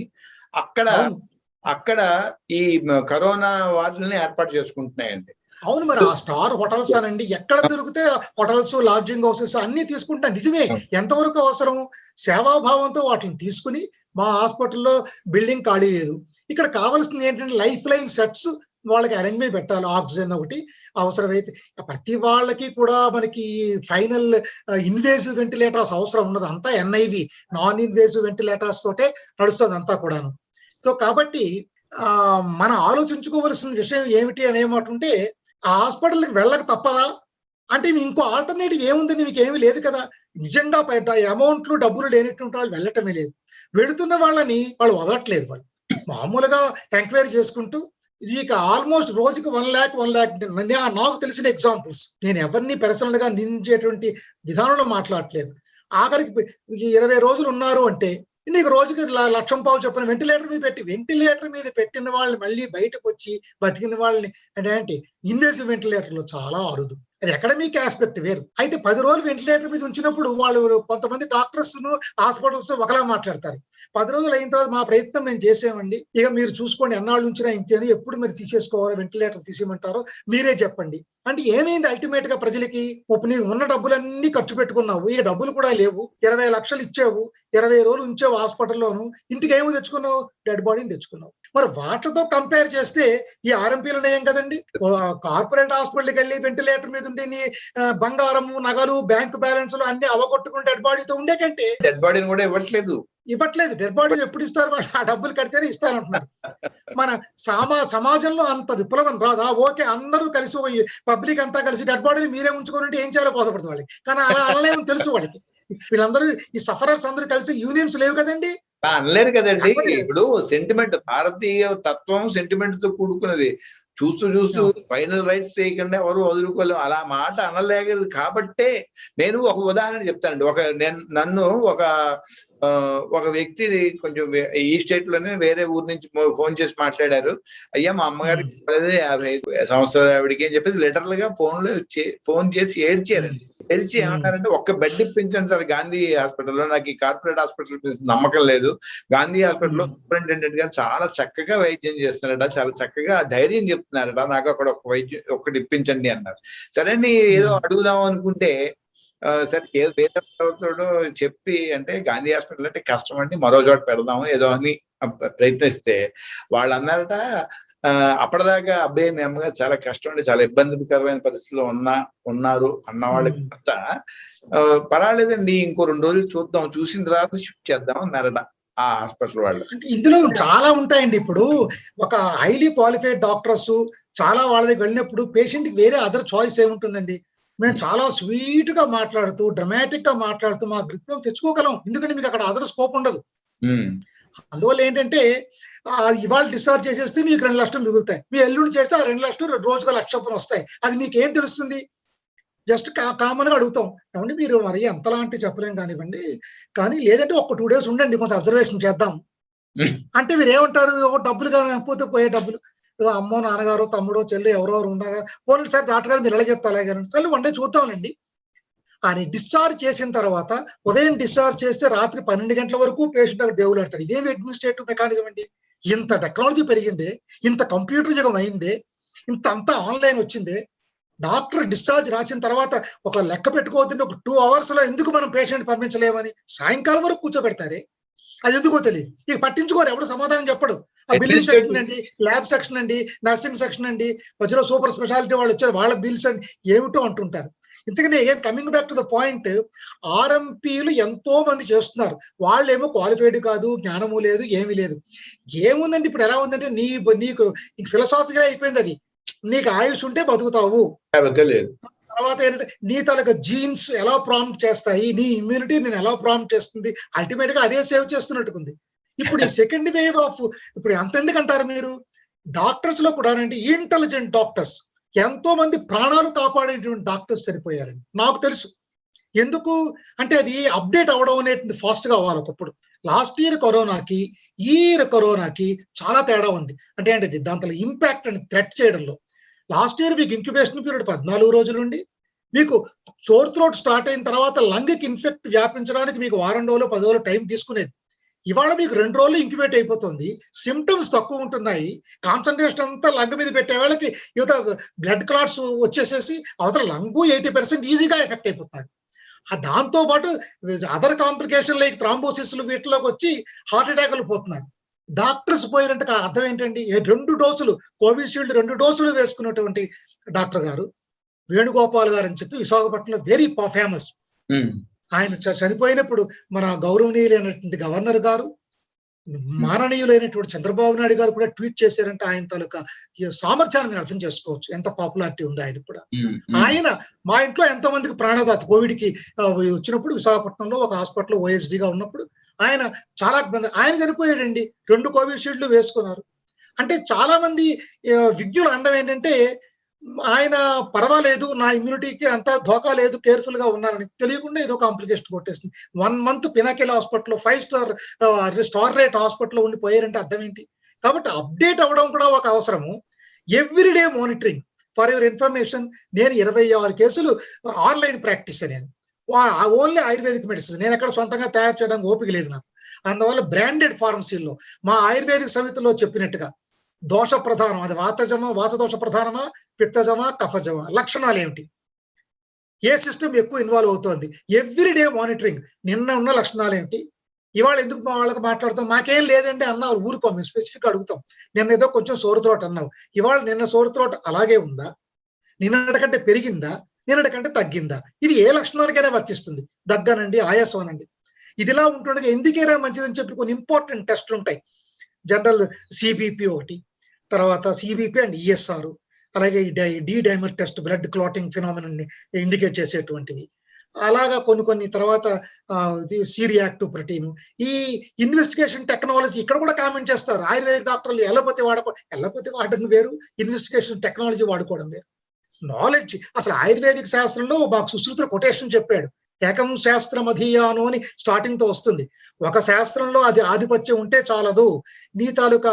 అక్కడ ఈ కరోనా వార్డుల్ని ఏర్పాటు చేసుకుంటున్నాయండి. అవును, మరి ఆ స్టార్ హోటల్స్ అనండి, ఎక్కడ దొరికితే హోటల్స్, లాడ్జింగ్ హౌసెస్ అన్ని తీసుకుంటా నిజమే. ఎంతవరకు అవసరం? సేవాభావంతో వాటిని తీసుకుని మా హాస్పిటల్లో బిల్డింగ్ ఖాళీ లేదు, ఇక్కడ కావాల్సింది ఏంటంటే లైఫ్ లైన్ సెట్స్ వాళ్ళకి అరేంజ్మెంట్ పెట్టాలి, ఆక్సిజన్ ఒకటి అవసరమైతే. ప్రతి వాళ్ళకి కూడా మనకి ఫైనల్ ఇన్వేజివ్ వెంటిలేటర్స్ అవసరం ఉండదు, అంతా ఎన్ఐవి నాన్ ఇన్వేజివ్ వెంటిలేటర్స్ తోటే నడుస్తుంది అంతా కూడాను. సో కాబట్టి మనం ఆలోచించుకోవలసిన విషయం ఏమిటి అని ఏమంటుంటే, ఆ హాస్పిటల్కి వెళ్ళక తప్పదా అంటే ఇంకో ఆల్టర్నేటివ్ ఏముందని మీకు ఏమీ లేదు కదా. నిజంగా అమౌంట్లు డబ్బులు లేనటువంటి వాళ్ళు వెళ్ళటమే లేదు. వెళుతున్న వాళ్ళని వాళ్ళు వదలట్లేదు. వాళ్ళు మామూలుగా ఎంక్వైరీ చేసుకుంటూ ఇక ఆల్మోస్ట్ రోజుకి 1 lakh నాకు తెలిసిన ఎగ్జాంపుల్స్, నేను ఎవరిని పర్సనల్ గా నిందించేటువంటి విధానంలో మాట్లాడట్లేదు. ఆఖరికి 20 రోజులు ఉన్నారు అంటే నీకు రోజుకి 1,50,000 చొప్పున వెంటిలేటర్ మీద పెట్టిన వాళ్ళని మళ్ళీ బయటకు వచ్చి బతికిన వాళ్ళని అంటే ఇన్వేసివ్ వెంటిలేటర్లు చాలా అరుదు. అది అకాడమిక్ ఆస్పెక్ట్ వేరు. అయితే 10 రోజులు వెంటిలేటర్ మీద ఉంచినప్పుడు వాళ్ళు కొంతమంది డాక్టర్స్ హాస్పిటల్స్ ఒకలా మాట్లాడతారు. 10 రోజులు అయిన తర్వాత మా ప్రయత్నం మేము చేసామండి, ఇక మీరు చూసుకోండి, ఎన్నాళ్ళు ఉంచినా ఇంతే అని, ఎప్పుడు మీరు తీసేసుకోవాలో వెంటిలేటర్ తీసేయమంటారో మీరే చెప్పండి. అంటే ఏమైంది అల్టిమేట్ గా ప్రజలకి? నీవు ఉన్న డబ్బులన్నీ ఖర్చు పెట్టుకున్నావు, ఇక డబ్బులు కూడా లేవు, 20 లక్షలు ఇచ్చావు, 20 రోజులు ఉంచావు హాస్పిటల్లోను, ఇంటికి ఏమో తెచ్చుకున్నావు? డెడ్ బాడీని తెచ్చుకున్నావు. మరి వాటితో కంపేర్ చేస్తే ఈ ఆర్ఎంపీలు నయం కదండి. కార్పొరేట్ హాస్పిటల్కి వెళ్ళి వెంటిలేటర్ మీద ఉండి నీ బంగారము, నగలు, బ్యాంకు బ్యాలెన్స్లు అన్ని అవగొట్టుకుని డెడ్ బాడీతో ఉండే కంటే డెడ్ బాడీని కూడా ఇవ్వట్లేదు. డెడ్ బాడీని ఎప్పుడు ఇస్తారు? వాళ్ళు ఆ డబ్బులు కడితేనే ఇస్తారంటున్నారు. మన సమాజంలో అంత విప్లవం రాదా? ఓకే, అందరూ కలిసి పబ్లిక్ అంతా కలిసి డెడ్ బాడీని మీరే ఉంచుకోనంటే ఏం చేయాలో బోధపడుతుంది వాళ్ళకి. కానీ అలా అనలేమో తెలుసు వాళ్ళకి. వీళ్ళందరూ ఈ సఫరర్స్ అందరూ కలిసి యూనియన్స్ లేవు కదండి, అనలేరు కదండి. ఇప్పుడు సెంటిమెంట్, భారతీయ తత్వం సెంటిమెంట్ తో కూడుకున్నది. చూస్తూ ఫైనల్ రైట్స్ చేయకుండా ఎవరు వదులుకోలేము. అలా మాట అనలేగదు కాబట్టే నేను ఒక ఉదాహరణ చెప్తానండి. నన్ను ఒక వ్యక్తి కొంచెం ఈ స్టేట్ లోనే వేరే ఊరు నుంచి ఫోన్ చేసి మాట్లాడారు. అయ్యా, మా అమ్మగారికి 50 సంవత్సరాలు ఆవిడికి అని చెప్పేసి లిటరల్ గా ఫోన్ చేసి ఏడ్చారండి. ఏడ్చి ఏమన్నారంటే, ఒక్క బెడ్ ఇప్పించండి సార్ గాంధీ హాస్పిటల్లో, నాకు ఈ కార్పొరేట్ హాస్పిటల్ నమ్మకం లేదు, గాంధీ హాస్పిటల్లో సూపరింటెండెంట్ గారు చాలా చక్కగా వైద్యం చేస్తున్నారట, చాలా చక్కగా ధైర్యం చెప్తున్నారట, నాకు అక్కడ ఒక్కటి ఇప్పించండి అన్నారు. సరే ఏదో అడుగుదాం అనుకుంటే, సరే వేరే తోడు చెప్పి, అంటే గాంధీ హాస్పిటల్ అంటే కష్టం అండి, మరో చోట పెడదాము ఏదో అని ప్రయత్నిస్తే వాళ్ళు అన్నారట, అప్పటిదాకా అబ్బాయి మీ అమ్మగారు చాలా కష్టం అండి, చాలా ఇబ్బందికరమైన పరిస్థితిలో ఉన్నారు అన్న వాళ్ళకి కాస్త పర్వాలేదండి, ఇంకో 2 రోజులు చూద్దాం, చూసిన తర్వాత షిఫ్ట్ చేద్దాం అన్నారట ఆ హాస్పిటల్ వాళ్ళు. ఇందులో చాలా ఉంటాయండి. ఇప్పుడు ఒక హైలీ క్వాలిఫైడ్ డాక్టర్స్ చాలా వాళ్ళ దగ్గర వెళ్ళినప్పుడు పేషెంట్ కి వేరే అదర్ చాయిస్ ఏముంటుందండి? మేము చాలా స్వీట్ గా మాట్లాడుతూ, డ్రమాటిక్ గా మాట్లాడుతూ మా గ్రిప్ లో తెచ్చుకోగలం, ఎందుకంటే మీకు అక్కడ అదర్ స్కోప్ ఉండదు. అందువల్ల ఏంటంటే ఇవాళ డిశ్చార్జ్ చేసేస్తే మీకు 2 లక్షలు మిగులుతాయి, మీ ఎల్లుండి చేస్తే ఆ 2 లక్షలు రోజుగా 1,00,000 చొప్పున వస్తాయి. అది మీకేం తెలుస్తుంది? జస్ట్ కామన్ గా అడుగుతాం, ఏమండి మీరు మరి అంతలాంటి చెప్పలేం కానివ్వండి, కానీ లేదంటే ఒక 2 days ఉండండి, కొంచెం అబ్జర్వేషన్ చేద్దాం అంటే మీరు ఏమంటారు? ఒక డబ్బులు కాకపోతే పోయే డబ్బులు, ఏదో అమ్మో, నాన్నగారు, తమ్ముడో, చెల్లి ఎవరెవరు ఉన్నారా, పోనీ సార్ డాక్టర్ గారు మీరు ఎలా చెప్తా అలాగే చల్లి 1 day చూద్దామండి అని డిశ్చార్జ్ చేసిన తర్వాత, ఉదయం డిశ్చార్జ్ చేస్తే రాత్రి 12 గంటల వరకు పేషెంట్ అక్కడ దేవుళ్ళు ఆడతాడు. ఇదేమి అడ్మినిస్ట్రేటివ్ మెకానిజం అండి? ఇంత టెక్నాలజీ పెరిగిందే, ఇంత కంప్యూటర్ యుగం అయిందే, ఇంత అంతా ఆన్లైన్ వచ్చిందే, డాక్టర్ డిశ్చార్జ్ రాసిన తర్వాత ఒక లెక్క పెట్టుకోవద్దంటే ఒక 2 hours లో ఎందుకు మనం పేషెంట్ పంపించలేమని సాయంకాలం వరకు కూర్చోబెడతారే, అది ఎందుకో తెలియదు. ఇక పట్టించుకోరు, ఎవరు సమాధానం చెప్పడు. ఆ బిల్లింగ్ సెక్షన్ అండి, ల్యాబ్ సెక్షన్ అండి, నర్సింగ్ సెక్షన్ అండి, మధ్యలో సూపర్ స్పెషాలిటీ వాళ్ళు వచ్చారు, వాళ్ళ బిల్స్ అండి ఏమిటో అంటుంటారు. ఇంతకనే coming back to the point, ఆర్ఎంపీలు ఎంతో మంది చేస్తున్నారు, వాళ్ళేమో క్వాలిఫైడ్ కాదు, జ్ఞానము లేదు, ఏమీ లేదు. ఏముందండి ఇప్పుడు ఎలా ఉందంటే నీకు ఫిలసాఫీగా అయిపోయింది అది, నీకు ఆయుష్ ఉంటే బతుకుతావు, తర్వాత ఏంటంటే నీ తాలూకా జీన్స్ ఎలా ప్రాంప్ట్ చేస్తాయి, నీ ఇమ్యూనిటీ నేను ఎలా ప్రాంప్ట్ చేస్తుంది, అల్టిమేట్ గా అదే సేవ్ చేస్తున్నట్టుకుంది. ఇప్పుడు ఈ సెకండ్ వేవ్ ఆఫ్, ఇప్పుడు ఎంతెందుకంటారు మీరు, డాక్టర్స్ లో కూడా ఇంటెలిజెంట్ డాక్టర్స్, ఎంతో మంది ప్రాణాలు కాపాడేటువంటి డాక్టర్స్ సరిపోయారండి, నాకు తెలుసు. ఎందుకు అంటే అది అప్డేట్ అవ్వడం అనేది ఫాస్ట్ గా అవ్వాలి. ఒకప్పుడు లాస్ట్ ఇయర్ కరోనాకి ఈ ఇయర్ కరోనాకి చాలా తేడా ఉంది. అంటే దాంట్లో ఇంపాక్ట్ అని థ్రెట్ చేయడంలో, లాస్ట్ ఇయర్ మీకు ఇంక్యుబేషన్ పీరియడ్ 14 రోజులు ఉండి, మీకు చోర్ థ్రోట్ స్టార్ట్ అయిన తర్వాత లంగ్ కి ఇన్ఫెక్ట్ వ్యాపించడానికి మీకు 1 వారం రోజులు 10 రోజులు టైం తీసుకునేది. ఇవాళ మీకు 2 రోజులు ఇంక్యుబేట్ అయిపోతుంది, సిమ్టమ్స్ తక్కువ ఉంటున్నాయి, కాన్సన్ట్రేషన్ అంతా లంగ్ మీద పెట్టే వాళ్ళకి యువత బ్లడ్ క్లాట్స్ వచ్చేసేసి అవతల లంగు 80% ఈజీగా ఎఫెక్ట్ అయిపోతుంది. దాంతో పాటు అదర్ కాంప్లికేషన్ లైక్ థ్రాంబోసిస్లు వీటిలోకి వచ్చి హార్ట్ అటాక్లు పోతున్నారు. డాక్టర్స్ పోయినట్టు అర్థం ఏంటండి? 2 డోసులు కోవిషీల్డ్ 2 డోసులు వేసుకున్నటువంటి డాక్టర్ గారు వేణుగోపాల్ గారు అని చెప్పి విశాఖపట్నంలో వెరీ ఫేమస్. ఆయన చనిపోయినప్పుడు మన గౌరవనీయులైనటువంటి గవర్నర్ గారు, మాననీయులైనటువంటి చంద్రబాబు నాయుడు గారు కూడా ట్వీట్ చేశారంటే ఆయన తాలూకా సామర్థ్యాన్ని మీరు అర్థం చేసుకోవచ్చు, ఎంత పాపులారిటీ ఉంది ఆయన కూడా. ఆయన మా ఇంట్లో ఎంతో మందికి ప్రాణదాత, కోవిడ్ కి వచ్చినప్పుడు విశాఖపట్నంలో ఒక హాస్పిటల్ ఓఎస్డీగా ఉన్నప్పుడు ఆయన చాలా ఆయన చనిపోయాడండి, 2 కోవిషీల్డ్లు వేసుకున్నారు. అంటే చాలా మంది విజ్ఞులు అనడం ఏంటంటే ఆయన పర్వాలేదు, నా ఇమ్యూనిటీకి అంత ధోకా లేదు, కేర్ఫుల్ గా ఉన్నారని, తెలియకుండా ఏదో కాంప్లికేషన్ కొట్టేస్తుంది. 1 month Pinnacle hospital 5 star rate hospital ఉండిపోయారంటే అర్థం ఏంటి? కాబట్టి అప్డేట్ అవ్వడం కూడా ఒక అవసరము. Everyday monitoring for your information, నేను 26 కేసులు ఆన్లైన్ ప్రాక్టీస్ నేను. Only ayurvedic medicine. నేను ఎక్కడ సొంతంగా తయారు చేయడానికి ఓపిక లేదు నాకు. అందువల్ల బ్రాండెడ్ ఫార్మసీల్లో మా ఆయుర్వేదిక్ సమితిలో చెప్పినట్టుగా దోష ప్రధానం, అది వాతదోష ప్రధానమా, పిత్తజమా, కఫజమా, లక్షణాలు ఏమిటి, ఏ సిస్టమ్ ఎక్కువ ఇన్వాల్వ్ అవుతోంది, ఎవ్రీడే మానిటరింగ్, నిన్న ఉన్న లక్షణాలు ఏమిటి, ఇవాళ ఎందుకు మా వాళ్ళకి మాట్లాడుతాం, మాకేం లేదండి అన్నావు, ఊరుకో, మేము స్పెసిఫిక్ అడుగుతాం. నిన్న ఏదో కొంచెం సోరుత్రోట అన్నావు, ఇవాళ నిన్న సోరుత్రోట అలాగే ఉందా, నిన్నటికంటే పెరిగిందా, నిన్నటికంటే తగ్గిందా, ఇది ఏ లక్షణానికైనా వర్తిస్తుంది. దగ్గనండి, ఆయాసం అనండి. ఇదిలా ఉంటుండగా ఎందుకైనా మంచిదని చెప్పి కొన్ని ఇంపార్టెంట్ టెస్టులు ఉంటాయి. జనరల్ సిబిపి ఒకటి, తర్వాత సిబిపి అండ్ ఈఎస్ఆర్, అలాగే D dimer test, blood clotting phenomenon indicate చేసేటువంటివి. అలాగా కొన్ని తర్వాత సి-రియాక్టివ్ ప్రోటీన్. ఈ ఇన్వెస్టిగేషన్ టెక్నాలజీ ఇక్కడ కూడా కామెంట్ చేస్తారు. ఆయుర్వేదిక్ డాక్టర్లు ఎల్లపోతే వాడడం వేరు, ఇన్వెస్టిగేషన్ టెక్నాలజీ వాడుకోవడం వేరు. నాలెడ్జ్, అసలు ఆయుర్వేదిక్ శాస్త్రంలో మాకు సుశ్రుత కొటేషన్ చెప్పాడు. ఏకం శాస్త్రం అధీయాను అని స్టార్టింగ్ తో వస్తుంది. ఒక శాస్త్రంలో అది ఆధిపత్యం ఉంటే చాలదు, నీ తాలూకా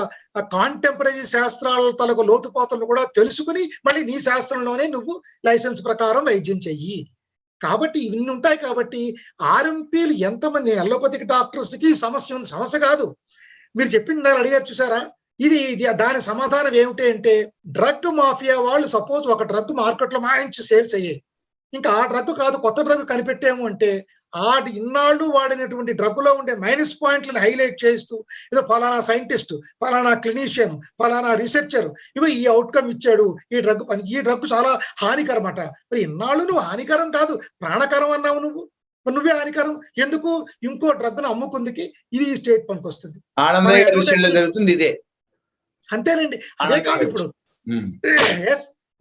కాంటెంపరీ శాస్త్రాల తాలూకా లోతుపాతలను కూడా తెలుసుకుని మళ్ళీ నీ శాస్త్రంలోనే నువ్వు లైసెన్స్ ప్రకారం వైద్యం చెయ్యి. కాబట్టి ఇన్ని ఉంటాయి. కాబట్టి ఆర్ఎంపీలు ఎంతమంది అలోపతిక్ డాక్టర్స్ కి సమస్య ఉంది, సమస్య కాదు. మీరు చెప్పింది దాన్ని అడిగారు చూసారా, ఇది దాని సమాధానం ఏమిటి అంటే, డ్రగ్ మాఫియా వాళ్ళు సపోజ్ ఒక డ్రగ్ మార్కెట్ లో మాయించి సేల్ చేయాలి, ఇంకా ఆ డ్రగ్ కాదు కొత్త డ్రగ్ కనిపెట్టాము అంటే, ఇన్నాళ్ళు వాడినటువంటి డ్రగ్ లో ఉండే మైనస్ పాయింట్లను హైలైట్ చేస్తూ, ఏదో ఫలానా సైంటిస్ట్, ఫలానా క్లినీషియన్, ఫలానా రీసెర్చర్ ఇవి ఈ అవుట్కమ్ ఇచ్చాడు, ఈ డ్రగ్ చాలా హానికరం అట. మరి ఇన్నాళ్ళు నువ్వు హానికరం కాదు ప్రాణకరం అన్నావు, నువ్వే హానికరం ఎందుకు, ఇంకో డ్రగ్ ను అమ్ముకుందికి ఇది ఈ స్టేట్ పనికి వస్తుంది. జరుగుతుంది ఇదే. అంతేనండి. అదే కాదు ఇప్పుడు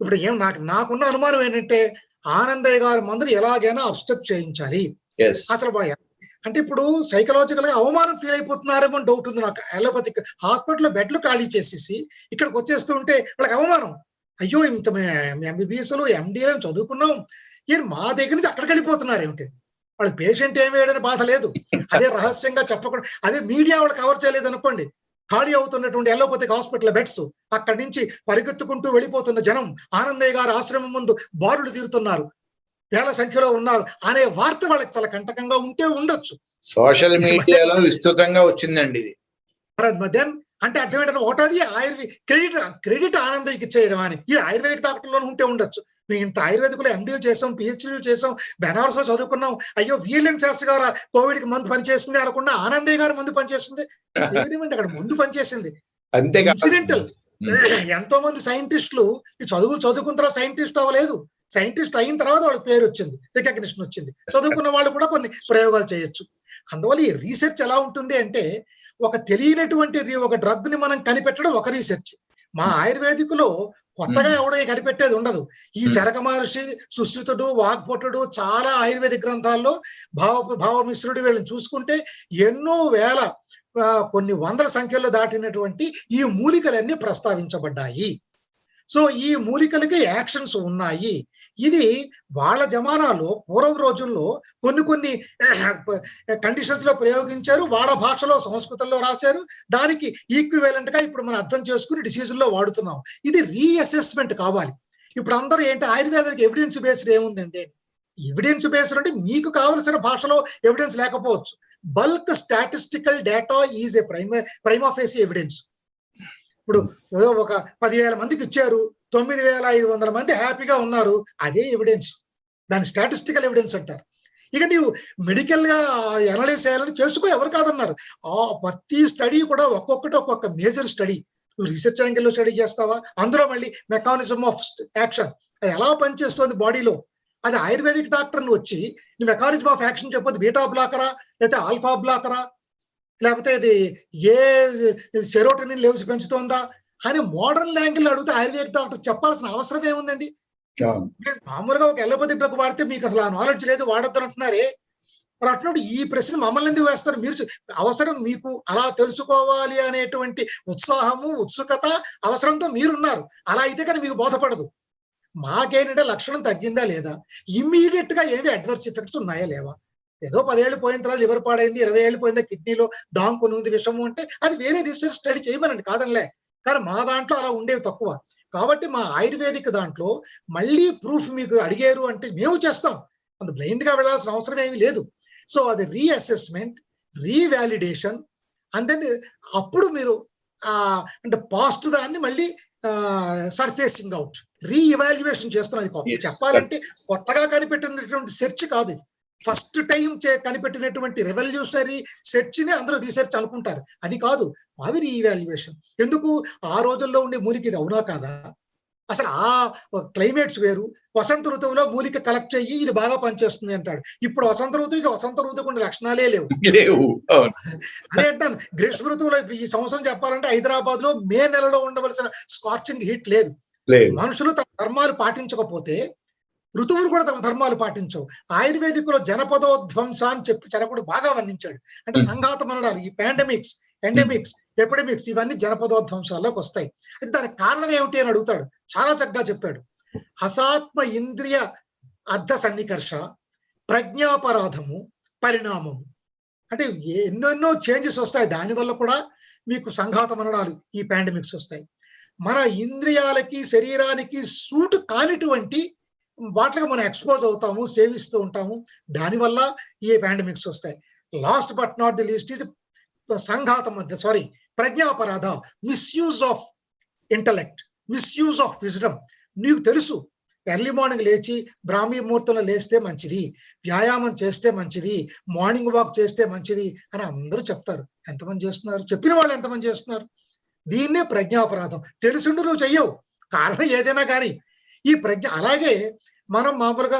ఇప్పుడు నాకున్న అనుమానం ఏంటంటే, ఆనందయ్య గారి మందులు ఎలాగైనా అబ్స్ట్రక్ట్ చేయించాలి. అసలు అంటే ఇప్పుడు సైకలాజికల్ గా అవమానం ఫీల్ అయిపోతున్నారేమో డౌట్ ఉంది నాకు. అలోపతిక్ హాస్పిటల్లో బెడ్లు ఖాళీ చేసేసి ఇక్కడికి వచ్చేస్తూ ఉంటే వాళ్ళకి అవమానం. అయ్యో, ఇంత ఎంబీబీఎస్లు ఎండీలను చదువుకున్నాం, ఈయన మా దగ్గర నుంచి అక్కడికి వెళ్ళిపోతున్నారు ఏమిటి, వాళ్ళకి పేషెంట్ ఏమి వేయడని బాధ లేదు. అదే రహస్యంగా చెప్పకుండా, అదే మీడియా వాళ్ళు కవర్ చేయలేదు అనుకోండి, ఖాళీ అవుతున్నటువంటి అలోపతిక్ హాస్పిటల్ బెడ్స్, అక్కడి నుంచి పరిగెత్తుకుంటూ వెళ్ళిపోతున్న జనం, ఆనందయ్య గారి ఆశ్రమం ముందు బారులు తీరుతున్నారు, వేల సంఖ్యలో ఉన్నారు అనే వార్త వాళ్ళకి చాలా కంటకంగా ఉంటే ఉండొచ్చు. సోషల్ మీడియాలో విస్తృతంగా వచ్చిందండి ఇది. దెన్ అంటే అర్థం ఏంటంటే, ఒకటది క్రెడిట్ ఆనందయ్యకి ఇచ్చేయడం అని, ఈ ఆయుర్వేదిక్ డాక్టర్లో ఉంటే ఉండొచ్చు. మేము ఇంత ఆయుర్వేదికులు ఎండీలు చేసాం, పిహెచ్డీలు చేసాం, బెనారస్ లో చదువుకున్నాం, అయ్యో వీఎల్ఎన్ శాస్త్రి గారు కోవిడ్ కి మందు పనిచేసింది అనకుండా ఆనందయ్య గారు మందు పనిచేస్తుంది, అక్కడ మందు పనిచేసింది ఇన్సిడెంటల్. ఎంతో మంది సైంటిస్టులు ఈ చదువుకున్న తర్వాత సైంటిస్ట్ అవ్వలేదు, సైంటిస్ట్ అయిన తర్వాత వాళ్ళకి పేరు వచ్చింది, రికగ్నిషన్ వచ్చింది. చదువుకున్న వాళ్ళు కూడా కొన్ని ప్రయోగాలు చేయొచ్చు. అందువల్ల ఈ రీసెర్చ్ ఎలా ఉంటుంది అంటే, ఒక తెలియనటువంటి ఒక డ్రగ్ ని మనం కనిపెట్టడం ఒక రీసెర్చ్. మా ఆయుర్వేదికులో కొత్తగా ఎవడో కనిపెట్టేది ఉండదు. ఈ చరక మహర్షి, సుశ్రుతుడు, వాగ్భటుడు చాలా ఆయుర్వేదిక్ గ్రంథాల్లో భావమిశ్రుడు వీళ్ళని చూసుకుంటే ఎన్నో వేల కొన్ని వందల సంఖ్యలో దాటినటువంటి ఈ మూలికలన్నీ ప్రస్తావించబడ్డాయి. సో ఈ మూలికలకి యాక్షన్స్ ఉన్నాయి. ఇది వాళ్ళ జమానాలో పూర్వ రోజుల్లో కొన్ని కండిషన్స్ లో ప్రయోగించారు, వాళ్ళ భాషలో సంస్కృతంలో రాశారు, దానికి ఈక్వివలెంట్ గా ఇప్పుడు మనం అర్థం చేసుకుని డిసీజుల్లో వాడుతున్నాం. ఇది రీఅసెస్మెంట్ కావాలి. ఇప్పుడు అందరూ ఏంటి, ఆయుర్వేదానికి ఎవిడెన్స్ బేస్డ్ ఏముందండి, ఎవిడెన్స్ బేస్డ్ అంటే మీకు కావలసిన భాషలో ఎవిడెన్స్ లేకపోవచ్చు. Bulk statistical data is a prima facie evidence. ఇప్పుడు ఒక 10,000 మందికి ఇచ్చారు, 9,500 మంది హ్యాపీగా ఉన్నారు, అదే ఎవిడెన్స్, దాని స్టాటిస్టికల్ ఎవిడెన్స్ అంటారు. ఇక నీవు మెడికల్ గా అనలైజ్ చేయాలని చేసుకో, ఎవరు కాదన్నారు. ప్రతి స్టడీ కూడా ఒక్కొక్క మేజర్ స్టడీ. నువ్వు రీసెర్చ్ యాంగిల్లో స్టడీ చేస్తావా, అందులో మళ్ళీ మెకానిజం ఆఫ్ యాక్షన్, అది ఎలా పనిచేస్తుంది బాడీలో, అది ఆయుర్వేదిక్ డాక్టర్ని వచ్చి నీ మెకానిజం ఆఫ్ యాక్షన్ చెప్పొద్దు, బీటా బ్లాకరా లేకపోతే ఆల్ఫా బ్లాకరా లేకపోతే ఇది ఏ సెరోటోనిన్ లెవెల్స్ పెంచుతోందా అని మోడర్న్ యాంగిల్ అడిగితే ఆయుర్వేదిక్ డాక్టర్స్ చెప్పాల్సిన అవసరం ఏముందండి. మామూలుగా ఒక ఎలోపతి డ్రగ్ వాడితే మీకు అసలు ఆ నాలెడ్జ్ లేదు, వాడొద్దు అంటున్నారే, మరి అట్లా ఈ ప్రశ్న మమ్మల్ని ఎందుకు వేస్తారు మీరు? అవసరం మీకు అలా తెలుసుకోవాలి అనేటువంటి ఉత్సాహము, ఉత్సుకత, అవసరంతో మీరున్నారు. అలా అయితే కానీ మీకు బోధపడదు. మాకేంటంటే లక్షణం తగ్గిందా లేదా, ఇమ్మీడియట్ గా ఏవి అడ్వర్స్ ఎఫెక్ట్స్ ఉన్నాయా లేవా, ఏదో 10 ఏళ్ళు పోయిన తర్వాత లివర్ పాడైంది, 20 ఏళ్ళు పోయిందా కిడ్నీలో దాంకుని ఉంది విషము అంటే అది వేరే రీసెర్చ్ స్టడీ చేయమనండి, కాదనిలే. కానీ మా దాంట్లో అలా ఉండేవి తక్కువ. కాబట్టి మా ఆయుర్వేదిక్ దాంట్లో మళ్ళీ ప్రూఫ్ మీకు అడిగారు అంటే మేము చేస్తాం, అంత బ్లైండ్ గా వెళ్ళాల్సిన అవసరం ఏమీ లేదు. సో అది రీఅసెస్మెంట్, రీవాలిడేషన్, అండ్ దెన్ అప్పుడు మీరు అంటే పాస్ట్ దాన్ని మళ్ళీ సర్ఫేసింగ్ అవుట్, రీఇవాల్యుయేషన్ చేస్తున్నది. Yes, చెప్పాలంటే కొత్తగా కనిపెట్టినటువంటి సెర్చ్ కాదు ఇది. ఫస్ట్ టైం కనిపెట్టినటువంటి రెవల్యూషనరీ సెర్చ్ ని అందరూ రీసెర్చ్ అనుకుంటారు, అది కాదు. అది రీఇవాల్యుయేషన్. ఎందుకు? ఆ రోజుల్లో ఉండే మూలిక ఇది అవునా కాదా? అసలు ఆ క్లైమేట్స్ వేరు. వసంత ఋతువులో మూలిక కలెక్ట్ చెయ్యి, ఇది బాగా పనిచేస్తుంది అంటాడు. ఇప్పుడు వసంత ఋతువుకి వసంత ఋతువుకు ఉండే లక్షణాలే లేవు. లేవు. అవును. అదే అంటాను, గ్రీష్మ ఋతువులో ఈ సంవత్సరం చెప్పాలంటే హైదరాబాద్ లో మే నెలలో ఉండవలసిన స్కార్చింగ్ హీట్ లేదు. లేదు. మనుషులు తమ ధర్మాలు పాటించకపోతే ఋతువులు కూడా తమ ధర్మాలు పాటించవు. ఆయుర్వేదిక్ లో జనపదోధ్వంస అని చెప్పి చరకుడు బాగా వర్ణించాడు. అంటే సంఘాత మనడాలు, ఈ పాండమిక్స్, ఎండమిక్స్, ఎపిడమిక్స్ ఇవన్నీ జనపదోధ్వంసాల్లోకి వస్తాయి. అయితే దానికి కారణం ఏమిటి అని అడుగుతాడు. చాలా చక్కగా చెప్పాడు. అసాత్మ ఇంద్రియ అర్ధ సన్నికర్ష, ప్రజ్ఞాపరాధము, పరిణామము. అంటే ఎన్నెన్నో చేంజెస్ వస్తాయి. దానివల్ల కూడా మీకు సంఘాత మనడాలు, ఈ పాండమిక్స్ వస్తాయి. మన ఇంద్రియాలకి శరీరానికి సూట్ కానిటువంటి వాటికి మనం ఎక్స్పోజ్ అవుతాము, సేవిస్తూ ఉంటాము. దానివల్ల ఈ పాండమిక్స్ వస్తాయి. Last but not the least is సంఘాత మధ్య ప్రజ్ఞాపరాధ, misuse of intellect, misuse of wisdom. నీకు తెలుసు ఎర్లీ మార్నింగ్ లేచి బ్రాహ్మీ ముహూర్తంలో లేస్తే మంచిది, వ్యాయామం చేస్తే మంచిది, మార్నింగ్ వాక్ చేస్తే మంచిది అని అందరూ చెప్తారు. ఎంతమంది చేస్తున్నారు? చెప్పిన వాళ్ళు ఎంతమంది చేస్తున్నారు? దీన్నే ప్రజ్ఞాపరాధం. తెలుసుండు నువ్వు చెయ్యవు, కారణం ఏదైనా కానీ. ఈ ప్రజ్ఞ అలాగే మనం మామూలుగా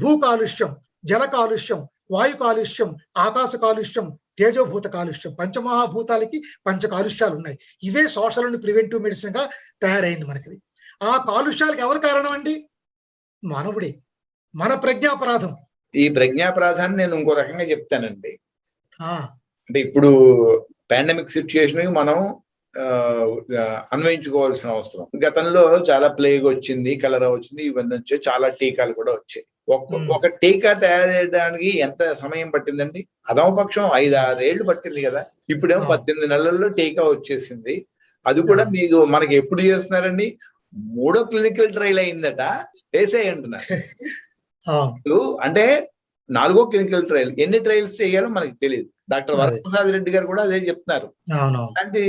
భూ కాలుష్యం, జల కాలుష్యం, వాయు కాలుష్యం, ఆకాశ కాలుష్యం, తేజోభూత కాలుష్యం, పంచమహాభూతాలకి పంచ కాలుష్యాలు ఉన్నాయి. ఇవే సోషల్ అండ్ ప్రివెంటివ్ మెడిసిన్ గా తయారైంది మనకి. ఆ కాలుష్యాలకు ఎవరు కారణం అండి? మానవుడే. మన ప్రజ్ఞాపరాధం. ఈ ప్రజ్ఞాపరాధాన్ని నేను ఇంకో రకంగా చెప్తానండి. ఆ అంటే ఇప్పుడు పాండమిక్ సిచ్యుయేషన్ మనం అన్వయించుకోవాల్సిన అవసరం. గతంలో చాలా ప్లేగ్ వచ్చింది, కలరా వచ్చింది, ఇవన్నీ వచ్చాయి, చాలా టీకాలు కూడా వచ్చాయి. ఒక టీకా తయారు చేయడానికి ఎంత సమయం పట్టిందండి? అధమపక్షం 5-6 ఏళ్ళు పట్టింది కదా. ఇప్పుడేమో 18 నెలల్లో టీకా వచ్చేసింది. అది కూడా మీకు మనకి ఎప్పుడు చేస్తున్నారండి? 3వ క్లినికల్ ట్రయల్ అయిందట, వేసేయంటున్నారు. అంటే 4వ క్లినికల్ ట్రయల్. ఎన్ని ట్రయల్స్ చేయాలో మనకి తెలియదు. డాక్టర్ వరప్రసాద్ రెడ్డి గారు కూడా అదే చెప్తున్నారు. అంటే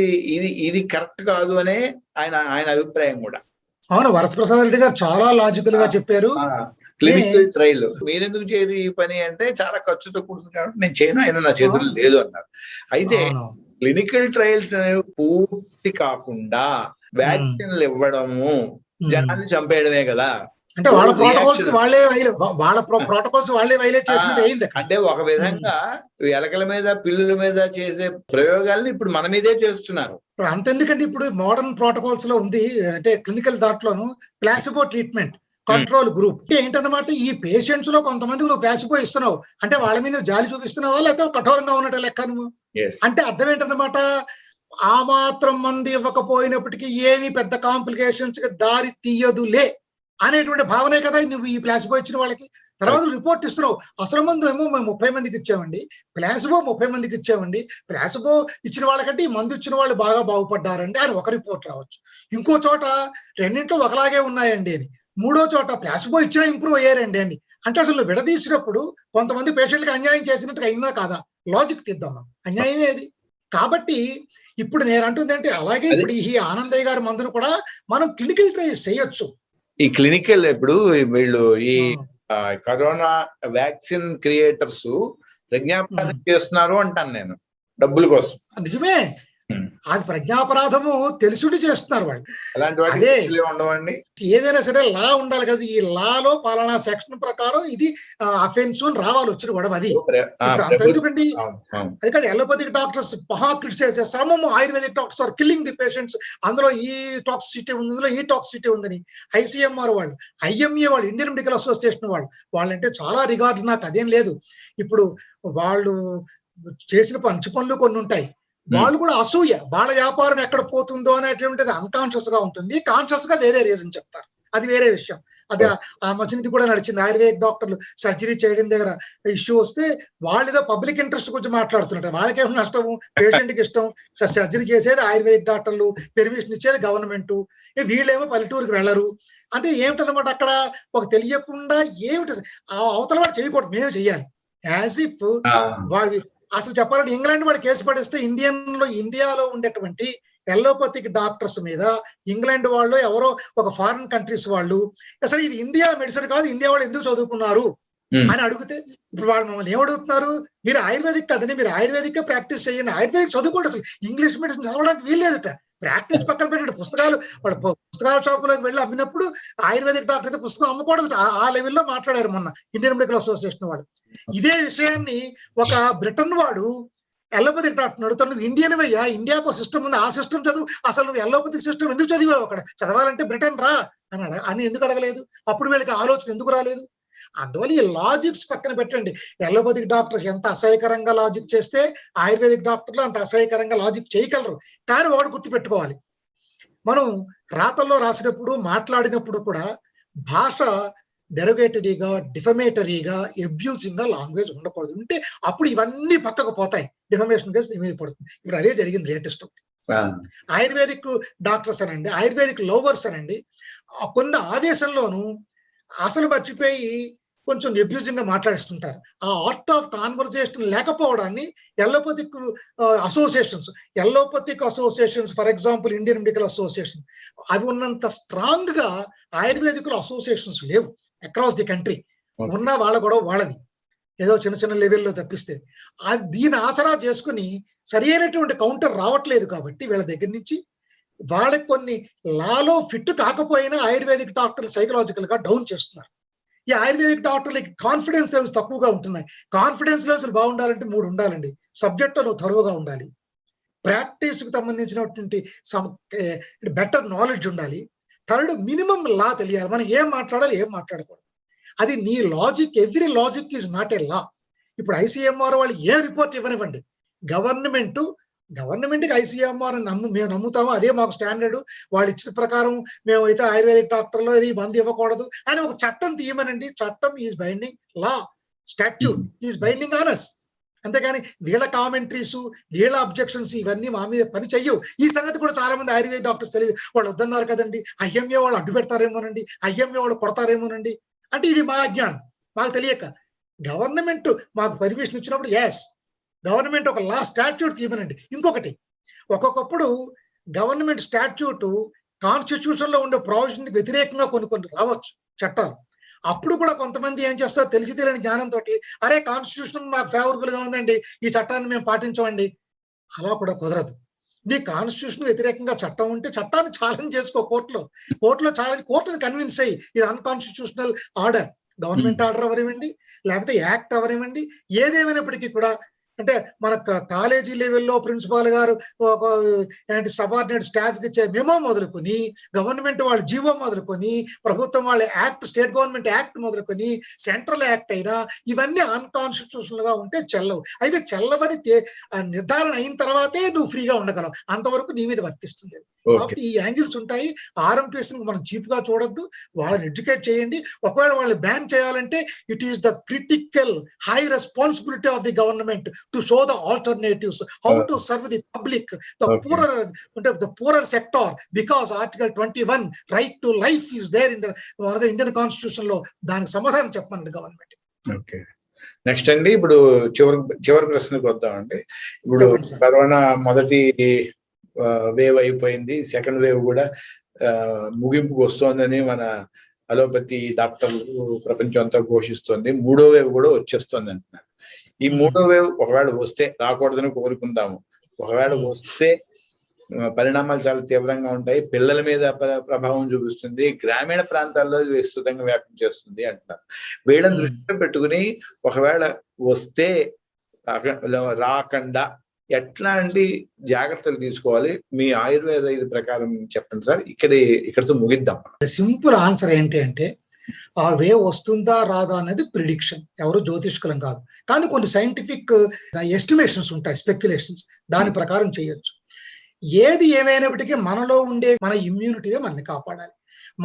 ఇది కరెక్ట్ కాదు అనే ఆయన అభిప్రాయం కూడా. అవును, వరప్రసాద్ రెడ్డి గారు చాలా లాజికల్ గా చెప్పారు. క్లినికల్ ట్రయల్ మీరెందుకు చేయరు ఈ పని అంటే, చాలా ఖర్చుతో కూడుతుంది కాబట్టి నేను చేయను, ఆయన నా చేతులు లేదు అన్నారు. అయితే క్లినికల్ ట్రయల్స్ అనేవి పూర్తి కాకుండా వ్యాక్సిన్లు ఇవ్వడము జనాన్ని చంపేయడమే కదా. అంటే వాళ్ళ ప్రోటోకాల్స్ వాళ్ళే వైలేట్ చేసినట్టు అయింది. అంటే ఒక విధంగా ఎలకల మీద పిల్లుల మీద చేసే ప్రయోగాలను ఇప్పుడు మన మీదే చేస్తున్నారు. ఇప్పుడు అంతెందుకంటే ఇప్పుడు మోడర్న్ ప్రోటోకాల్స్ లో ఉంది, అంటే క్లినికల్ దాంట్లోను ప్లాసిబో ట్రీట్మెంట్ కంట్రోల్ గ్రూప్. ఏంటన్నమాట, ఈ పేషెంట్స్ లో కొంతమందికి నువ్వు ప్లాసిబో ఇస్తున్నావు అంటే వాళ్ళ మీద జాలి చూపిస్తున్నావా, లేకపోతే కఠోరంగా ఉన్నట్టు లెక్క నువ్వు. అంటే అర్థం ఏంటన్నమాట, ఆ మాత్రం మంది ఇవ్వకపోయినప్పటికీ ఏమి పెద్ద కాంప్లికేషన్స్ కి దారి తీయదులే అనేటువంటి భావనే కదా నువ్వు ఈ ప్లాసిబో ఇచ్చిన వాళ్ళకి. తర్వాత రిపోర్ట్ ఇస్తున్నావు, అసలు మందు ఏమో మేము 30 మందికి ఇచ్చామండి, ప్లాసిబో 30 మందికి ఇచ్చామండి, ప్లాసిబో ఇచ్చిన వాళ్ళకంటే ఈ మందు ఇచ్చిన వాళ్ళు బాగా బాగుపడ్డారండి అని ఒక రిపోర్ట్ రావచ్చు. ఇంకో చోట రెండింటిలో ఒకలాగే ఉన్నాయండి అని, మూడో చోట ప్లాసిబో ఇచ్చినా ఇంప్రూవ్ అయ్యారండి అని. అంటే అసలు విడదీసినప్పుడు కొంతమంది పేషెంట్కి అన్యాయం చేసినట్టుగా అయిందా కాదా? లాజిక్ తీద్దాం, అన్యాయం ఏది? కాబట్టి ఇప్పుడు నేను అంటుంది అంటే, అలాగే ఇప్పుడు ఈ ఆనందయ్య గారి మందును కూడా మనం క్లినికల్ ట్రయల్స్ చేయొచ్చు. ఈ క్లినికల్ ఇప్పుడు వీళ్ళు ఈ కరోనా వ్యాక్సిన్ క్రియేటర్స్ ప్రజ్ఞాపరాధం చేస్తున్నారు అంటాను నేను, డబ్బుల కోసం. నిజమే, అది ప్రజ్ఞాపరాధము తెలుసుండి చేస్తున్నారు వాళ్ళు. అలాంటి వాటికి ఉండవండి. ఏదైనా సరే లా ఉండాలి కదా, ఈ లాలో పలానా సెక్షన్ ప్రకారం ఇది అఫెన్స్ అని రావాలి, వచ్చిన గొడవ అది. ఎందుకండి అది కాదు, ఎలోపతిక్ డాక్టర్స్ మహా క్రిటిసైజ్ చేస్తారు, Ayurvedic doctors are killing the patients, అందులో ఈ టాక్సిసిటీ ఉంది, అందులో ఈ టాక్సిసిటీ ఉందని. ICMR వాళ్ళు, IMA వాళ్ళు, ఇండియన్ మెడికల్ అసోసియేషన్ వాళ్ళంటే చాలా రిగార్డ్ నాకు, అదేం లేదు. ఇప్పుడు వాళ్ళు చేసిన మంచి పనులు కొన్ని ఉంటాయి, వాళ్ళు కూడా అసూయ, వాళ్ళ వ్యాపారం ఎక్కడ పోతుందో అనేటువంటిది అన్కాన్షియస్ గా ఉంటుంది, కాన్షియస్ గా వేరే రీజన్ చెప్తారు. అది వేరే విషయం. అది ఆ మధ్యనిది కూడా నడిచింది. ఆయుర్వేదిక్ డాక్టర్లు సర్జరీ చేయడం దగ్గర ఇష్యూ వస్తే వాళ్ళేదో పబ్లిక్ ఇంట్రెస్ట్ గురించి మాట్లాడుతున్నట్టు. వాళ్ళకేం నష్టము, పేషెంట్కి ఇష్టం. సర్జరీ చేసేది ఆయుర్వేదిక్ డాక్టర్లు, పెర్మిషన్ ఇచ్చేది గవర్నమెంట్. వీళ్ళేమో పల్లెటూరుకి వెళ్ళరు. అంటే ఏమిటనమాట అక్కడ ఒక తెలియకుండా ఏమిటి అవతల వాడు చేయకూడదు, మేమే చేయాలి. యాజ్ ఇఫ్ వాళ్ళు అసలు చెప్పాలంటే ఇంగ్లాండ్ వాడు కేసు పడేస్తే ఇండియాలో ఉండేటువంటి ఎల్లోపతిక్ డాక్టర్స్ మీద ఇంగ్లాండ్ వాళ్ళు ఎవరో ఒక ఫారిన్ కంట్రీస్ వాళ్ళు అసలు ఇది ఇండియా మెడిసిన్ కాదు, ఇండియా వాళ్ళు ఎందుకు చదువుకున్నారు అని అడిగితే ఇప్పుడు వాళ్ళు మమ్మల్ని ఏమడుగుతున్నారు, మీరు ఆయుర్వేదిక్ కదండి, మీరు ఆయుర్వేదిక్ ప్రాక్టీస్ చేయండి, ఆయుర్వేదిక్ చదువుకోండి, అసలు ఇంగ్లీష్ మెడిసిన్ చదవడానికి వీల్లేదట. ప్రాక్టీస్ పక్కన పెట్టండి, పుస్తకాలు వాడు పుస్తకాల షాపులోకి వెళ్ళి అమ్మినప్పుడు ఆయుర్వేదిక్ డాక్టర్ అయితే పుస్తకం అమ్మకూడదు, ఆ లెవెల్లో మాట్లాడారు మొన్న ఇండియన్ మెడికల్ అసోసియేషన్ వాడు. ఇదే విషయాన్ని ఒక బ్రిటన్ వాడు ఎల్లోపతిక్ డాక్టర్ అడుగుతాడు, ఇండియన్ అయ్యా, ఇండియాకు సిస్టమ్ ఉంది, ఆ సిస్టమ్ చదువు, అసలు నువ్వు ఎల్లోపతిక్ సిస్టమ్ ఎందుకు చదివావు, అక్కడ చదవాలంటే బ్రిటన్ రా అని ఎందుకు అడగలేదు, అప్పుడు వీళ్ళకి ఆలోచన ఎందుకు రాలేదు? అందువల్ల ఈ లాజిక్స్ పక్కన పెట్టండి. ఎల్లోపతిక్ డాక్టర్స్ ఎంత అసహ్యకరంగా లాజిక్ చేస్తే ఆయుర్వేదిక్ డాక్టర్లు అంత అసహ్యకరంగా లాజిక్ చేయగలరు. కానీ ఒకటి గుర్తుపెట్టుకోవాలి, మనం రాతల్లో రాసినప్పుడు మాట్లాడినప్పుడు కూడా భాష డెరోగేటరీగా, డిఫమేటరీగా, అబ్యూజింగ్ గా లాంగ్వేజ్ ఉండకూడదు. ఉంటే అప్పుడు ఇవన్నీ పక్కకు పోతాయి, డిఫమేషన్ కేసు నీ మీద పడుతుంది. ఇప్పుడు అదే జరిగింది లేటెస్ట్. ఆయుర్వేదిక్ డాక్టర్స్ అనండి, ఆయుర్వేదిక్ లవర్స్ అనండి, కొన్ని ఆవేశంలోనూ అసలు మర్చిపోయి కొంచెం అబ్యూజింగ్ గా మాట్లాడిస్తుంటారు. ఆ ఆర్ట్ ఆఫ్ కాన్వర్సేషన్ లేకపోవడాన్ని ఎల్లోపతిక్ associations for example Indian medical association, అవి ఉన్నంత స్ట్రాంగ్ గా ఆయుర్వేదిక్ అసోసియేషన్స్ లేవు అక్రాస్ ది కంట్రీ. ఉన్న వాళ్ళ గొడవ వాళ్ళది, ఏదో చిన్న చిన్న లెవెల్లో తప్పిస్తే. దీని ఆసరా చేసుకుని సరి అయినటువంటి కౌంటర్ రావట్లేదు కాబట్టి వీళ్ళ దగ్గర నుంచి వాళ్ళకి కొన్ని లాలో ఫిట్ కాకపోయినా ఆయుర్వేదిక్ డాక్టర్లు సైకలాజికల్ గా డౌన్ చేస్తున్నారు. ఈ ఆయుర్వేదిక్ డాక్టర్లకి కాన్ఫిడెన్స్ లెవెల్స్ తక్కువగా ఉంటున్నాయి. కాన్ఫిడెన్స్ లెవెల్స్ బాగుండాలంటే 3 ఉండాలండి. సబ్జెక్ట్ నువ్వు థరోగా ఉండాలి, ప్రాక్టీస్ కు సంబంధించినటువంటి బెటర్ నాలెడ్జ్ ఉండాలి, థర్డ్ మినిమం లా తెలియాలి, మనం ఏం మాట్లాడాలి ఏం మాట్లాడకూడదు. అది నీ logic, every logic is not a law. ఇప్పుడు ఐసీఎంఆర్ వాళ్ళు ఏం రిపోర్ట్ ఇవ్వనివ్వండి, గవర్నమెంట్కి ఐసీఎంఆర్ మేము నమ్ముతాము, అదే మాకు స్టాండర్డ్, వాళ్ళు ఇచ్చిన ప్రకారం మేమైతే ఆయుర్వేదిక్ డాక్టర్లో ఇది మందు ఇవ్వకూడదు అని ఒక చట్టం తీయమనండి. చట్టం is binding, law statute is binding on us. అంతేగాని వీళ్ళ కామెంట్రీస్, వీళ్ళ అబ్జెక్షన్స్ ఇవన్నీ మా మీద పని చెయ్యవు. ఈ సంగతి కూడా చాలా మంది ఆయుర్వేదిక్ డాక్టర్స్ తెలియదు. వాళ్ళు వద్దన్నారు కదండి, ఐఎంఏ వాళ్ళు అడ్డు పెడతారేమోనండి, ఐఎంఏ వాళ్ళు కొడతారేమోనండి అంటే ఇది మా అజ్ఞానం, మాకు తెలియక. గవర్నమెంట్ మాకు పర్మిషన్ ఇచ్చినప్పుడు ఎస్, గవర్నమెంట్ ఒక లా స్టాట్యూట్ తీయమనండి. ఇంకొకటి, ఒక్కొక్కప్పుడు గవర్నమెంట్ స్టాట్యూట్ కాన్స్టిట్యూషన్ లో ఉండే ప్రొవిజన్ వ్యతిరేకంగా కొన్ని రావచ్చు చట్టాలు. అప్పుడు కూడా కొంతమంది ఏం చేస్తారు, తెలిసి తెలియని జ్ఞానంతో అరే కాన్స్టిట్యూషన్ మాకు ఫేవరబుల్ గా ఉందండి, ఈ చట్టాన్ని మేము పాటించమండి. అలా కూడా కుదరదు. నీ కాన్స్టిట్యూషన్ వ్యతిరేకంగా చట్టం ఉంటే చట్టాన్ని ఛాలెంజ్ చేసుకో కోర్టులో ఛాలెంజ్, కోర్టుని కన్విన్స్ అయ్యి ఇది అన్కాన్స్టిట్యూషనల్ ఆర్డర్, గవర్నమెంట్ ఆర్డర్ అవనివ్వండి లేకపోతే యాక్ట్ అవనివ్వండి, ఏదేమైనప్పటికీ కూడా. అంటే మన కాలేజీ లెవెల్లో ప్రిన్సిపాల్ గారు సబార్డినేట్ స్టాఫ్ కి ఇచ్చే మెమో మొదలుకొని, గవర్నమెంట్ వాళ్ళ జీవో మొదలుకొని, ప్రభుత్వం వాళ్ళ యాక్ట్, స్టేట్ గవర్నమెంట్ యాక్ట్ మొదలుకొని, సెంట్రల్ యాక్ట్ అయినా ఇవన్నీ అన్కాన్స్టిట్యూషనల్ గా ఉంటే చెల్లవు. అయితే చెల్లవని నిర్ధారణ అయిన తర్వాతే నువ్వు ఫ్రీగా ఉండగలవు, అంతవరకు నీ మీద వర్తిస్తుంది. కాబట్టి ఈ యాంగిల్స్ ఉంటాయి. ఆర్ఎంపీఎస్ మనం చీప్ గా చూడొద్దు, వాళ్ళని ఎడ్యుకేట్ చేయండి. ఒకవేళ వాళ్ళు బ్యాన్ చేయాలంటే it is the critical high responsibility of the government to show the alternatives, how to serve the public, the poorer sector, because Article 21 right to life is there in the Indian Constitution లో. దానికి సమాధానం చెప్పండి గవర్నమెంట్. ఓకే, నెక్స్ట్ అండి, ఇప్పుడు చివరి ప్రశ్నకు వద్దామండి. ఇప్పుడు కరోనా మొదటి వేవ్ అయిపోయింది, సెకండ్ వేవ్ కూడా ముగింపుకు వస్తోందని మన అలోపతి డాక్టర్లు ప్రపంచం అంతా ఘోషిస్తోంది. 3వ వేవ్ కూడా వచ్చేస్తోంది అంటున్నారు. ఈ 3వ వేవ్ ఒకవేళ వస్తే, రాకూడదని కోరుకుందాము, ఒకవేళ వస్తే పరిణామాలు చాలా తీవ్రంగా ఉంటాయి, పిల్లల మీద ప్రభావం చూపిస్తుంది, గ్రామీణ ప్రాంతాల్లో విస్తృతంగా వ్యాప్తి చేస్తుంది అంటున్నారు. వీళ్ళని దృష్టిలో పెట్టుకుని ఒకవేళ వస్తే రాకుండా ఎట్లాంటి జాగ్రత్తలు తీసుకోవాలి, మీ ఆయుర్వేద ఇది ప్రకారం చెప్పండి సార్. ఇక్కడితో ముగిద్దాం. సింపుల్ ఆన్సర్ ఏంటి అంటే, ఆ వేవ్ వస్తుందా రాదా అనేది ప్రిడిక్షన్, ఎవరు జ్యోతిష్కులం కాదు, కానీ కొన్ని సైంటిఫిక్ ఎస్టిమేషన్స్ ఉంటాయి, స్పెక్యులేషన్స్, దాని ప్రకారం చేయొచ్చు. ఏది ఏమైనప్పటికీ మనలో ఉండే మన ఇమ్యూనిటీనే మనల్ని కాపాడాలి.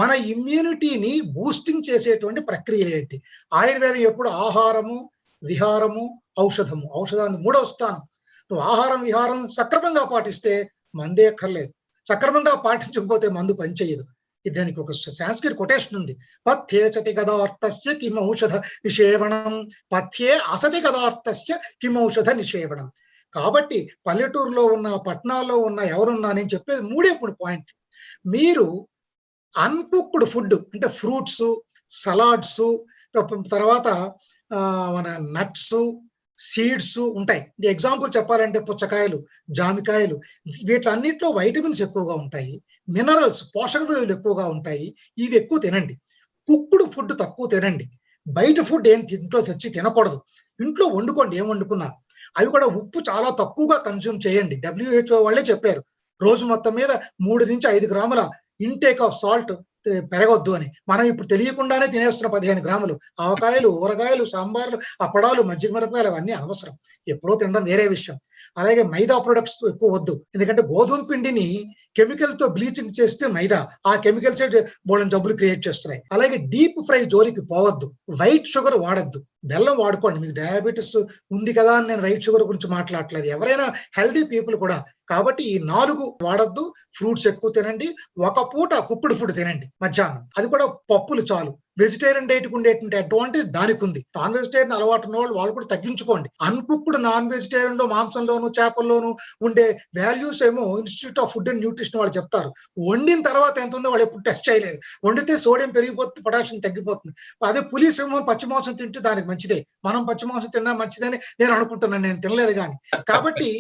మన ఇమ్యూనిటీని బూస్టింగ్ చేసేటువంటి ప్రక్రియలు ఏంటి? ఆయుర్వేదం ఎప్పుడు ఆహారము, విహారము, ఔషధము. ఔషధాన్ని మూడవ స్థానం. నువ్వు ఆహారం విహారం సక్రమంగా పాటిస్తే మందే అక్కర్లేదు. సక్రమంగా పాటించకపోతే మందు పనిచేయదు. దానికి ఒక సాంస్క్రిట్ కొటేషన్ ఉంది. పథ్యే చతి గదార్థస్య కిమౌషధ నిషేవణం, పథ్యే అసతి గదార్థస్య కిమౌషధ నిషేవణం. కాబట్టి పల్లెటూరులో ఉన్న, పట్టణాల్లో ఉన్న ఎవరున్నా నేను చెప్పేది మూడే మూడు పాయింట్. మీరు అన్కుక్డ్ ఫుడ్ అంటే ఫ్రూట్స్, సలాడ్స్, తర్వాత మన నట్స్, సీడ్స్ ఉంటాయి. ఎగ్జాంపుల్ చెప్పాలంటే పుచ్చకాయలు, జామికాయలు, వీటన్నిటిలో వైటమిన్స్ ఎక్కువగా ఉంటాయి, మినరల్స్, పోషక విలువలు ఎక్కువగా ఉంటాయి. ఇవి ఎక్కువ తినండి. కుక్కుడు ఫుడ్ తక్కువ తినండి. బయట ఫుడ్ ఏం ఇంట్లో తెచ్చి తినకూడదు. ఇంట్లో వండుకోండి ఏం వండుకున్నా. అవి కూడా ఉప్పు చాలా తక్కువగా కన్జ్యూమ్ చేయండి. WHO వాళ్ళే చెప్పారు రోజు మొత్తం మీద 3 నుంచి 5 గ్రాముల ఇంటేక్ ఆఫ్ సాల్ట్ పెరగొద్దు అని. మనం ఇప్పుడు తెలియకుండానే తినేస్తున్న 15 గ్రాములు. ఆవకాయలు, ఊరగాయలు, సాంబార్లు, అప్పడాలు, మజ్జిగ మిరపకాయలు అవన్నీ అనవసరం. ఎప్పుడో తినడం వేరే విషయం. అలాగే మైదా ప్రొడక్ట్స్ ఎక్కువ వద్దు. ఎందుకంటే గోధుమ పిండిని కెమికల్ తో బ్లీచింగ్ చేస్తే మైదా ఆ కెమికల్స్ బోళ్ళని జబ్బులు క్రియేట్ చేస్తున్నాయి. అలాగే డీప్ ఫ్రై జోలికి పోవద్దు. వైట్ షుగర్ వాడద్దు. బెల్లం వాడుకోండి. మీకు డయాబెటీస్ ఉంది కదా అని నేను వైట్ షుగర్ గురించి మాట్లాడలేదు. ఎవరైనా హెల్దీ పీపుల్ కూడా. కాబట్టి ఈ 4 వాడద్దు. ఫ్రూట్స్ ఎక్కువ తినండి. ఒక పూట కుక్కుడు ఫుడ్ తినండి మధ్యాహ్నం. అది కూడా పప్పులు చాలు. వెజిటేరియన్ డైట్ కు ఉండేటువంటి అడ్వాంటేజ్ దానికి ఉంది. నాన్ వెజిటేరియన్ అలవాటు ఉన్న వాళ్ళు కూడా తగ్గించుకోండి. అన్కుక్డ్ నాన్ వెజిటేరియన్ లో, మాంసంలోను, చేపల్లోను ఉండే వాల్యూస్ ఏమో institute of food and nutrition వాళ్ళు చెప్తారు. వండిన తర్వాత ఎంత ఉందో వాళ్ళు ఎప్పుడు టెస్ట్ చేయలేదు. వండితే సోడియం పెరిగిపోతుంది, పొటాషియం తగ్గిపోతుంది. అదే పులిస్ ఏమో పచ్చి మాంసం తింటే దానికి మంచిదే. మనం పచ్చి మాంసం తిన్నా మంచిదని నేను అనుకుంటున్నాను. నేను తినలేదు కానీ. కాబట్టి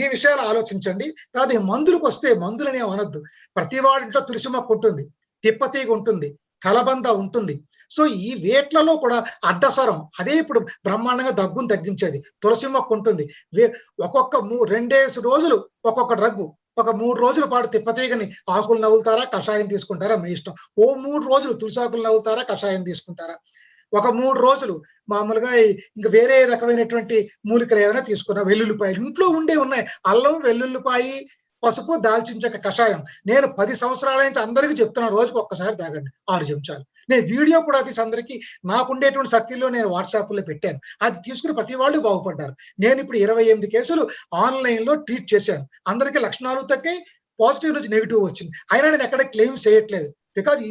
ఈ విషయాలు ఆలోచించండి. కాదు మందులకు వస్తే మందులని అనొద్దు. ప్రతి వాడింట్లో తులసి మొక్క ఉంటుంది, తిప్పతీగ ఉంటుంది, కలబంద ఉంటుంది. సో ఈ వేట్లలో కూడా అడ్డసరం అదే ఇప్పుడు బ్రహ్మాండంగా దగ్గును తగ్గించేది. తులసి మొక్క ఉంటుంది. ఒక్కొక్క 2 రోజులు ఒక్కొక్క డ్రగ్గు. ఒక 3 రోజుల పాటు తిప్పతీగని ఆకులు నవ్వులుతారా, కషాయం తీసుకుంటారా మీ ఇష్టం. ఓ 3 రోజులు తులసి ఆకులు నవ్వుతారా, కషాయం తీసుకుంటారా. ఒక 3 రోజులు మామూలుగా ఇంకా వేరే రకమైనటువంటి మూలికలు ఏమైనా తీసుకున్నా. వెల్లుల్లిపాయలు ఇంట్లో ఉండే ఉన్నాయి. అల్లం, వెల్లుల్లిపాయి, పసుపు, దాల్చిన చెక్క కషాయం. నేను 10 సంవత్సరాల నుంచి అందరికీ చెప్తున్నాను. రోజుకి ఒక్కసారి తాగండి 6 చెంచాలు. నేను వీడియో కూడా తీసి అందరికీ నాకుండేటువంటి సర్కిల్లో నేను వాట్సాప్లో పెట్టాను. అది తీసుకుని ప్రతి వాళ్ళు బాగుపడ్డారు. నేను ఇప్పుడు 28 కేసులు ఆన్లైన్ లో ట్రీట్ చేశాను. అందరికీ లక్షణాలు తగ్గాయి, పాజిటివ్ నుంచి నెగిటివ్ వచ్చింది. అయినా నేను ఎక్కడ క్లెయిమ్ చేయట్లేదు. Because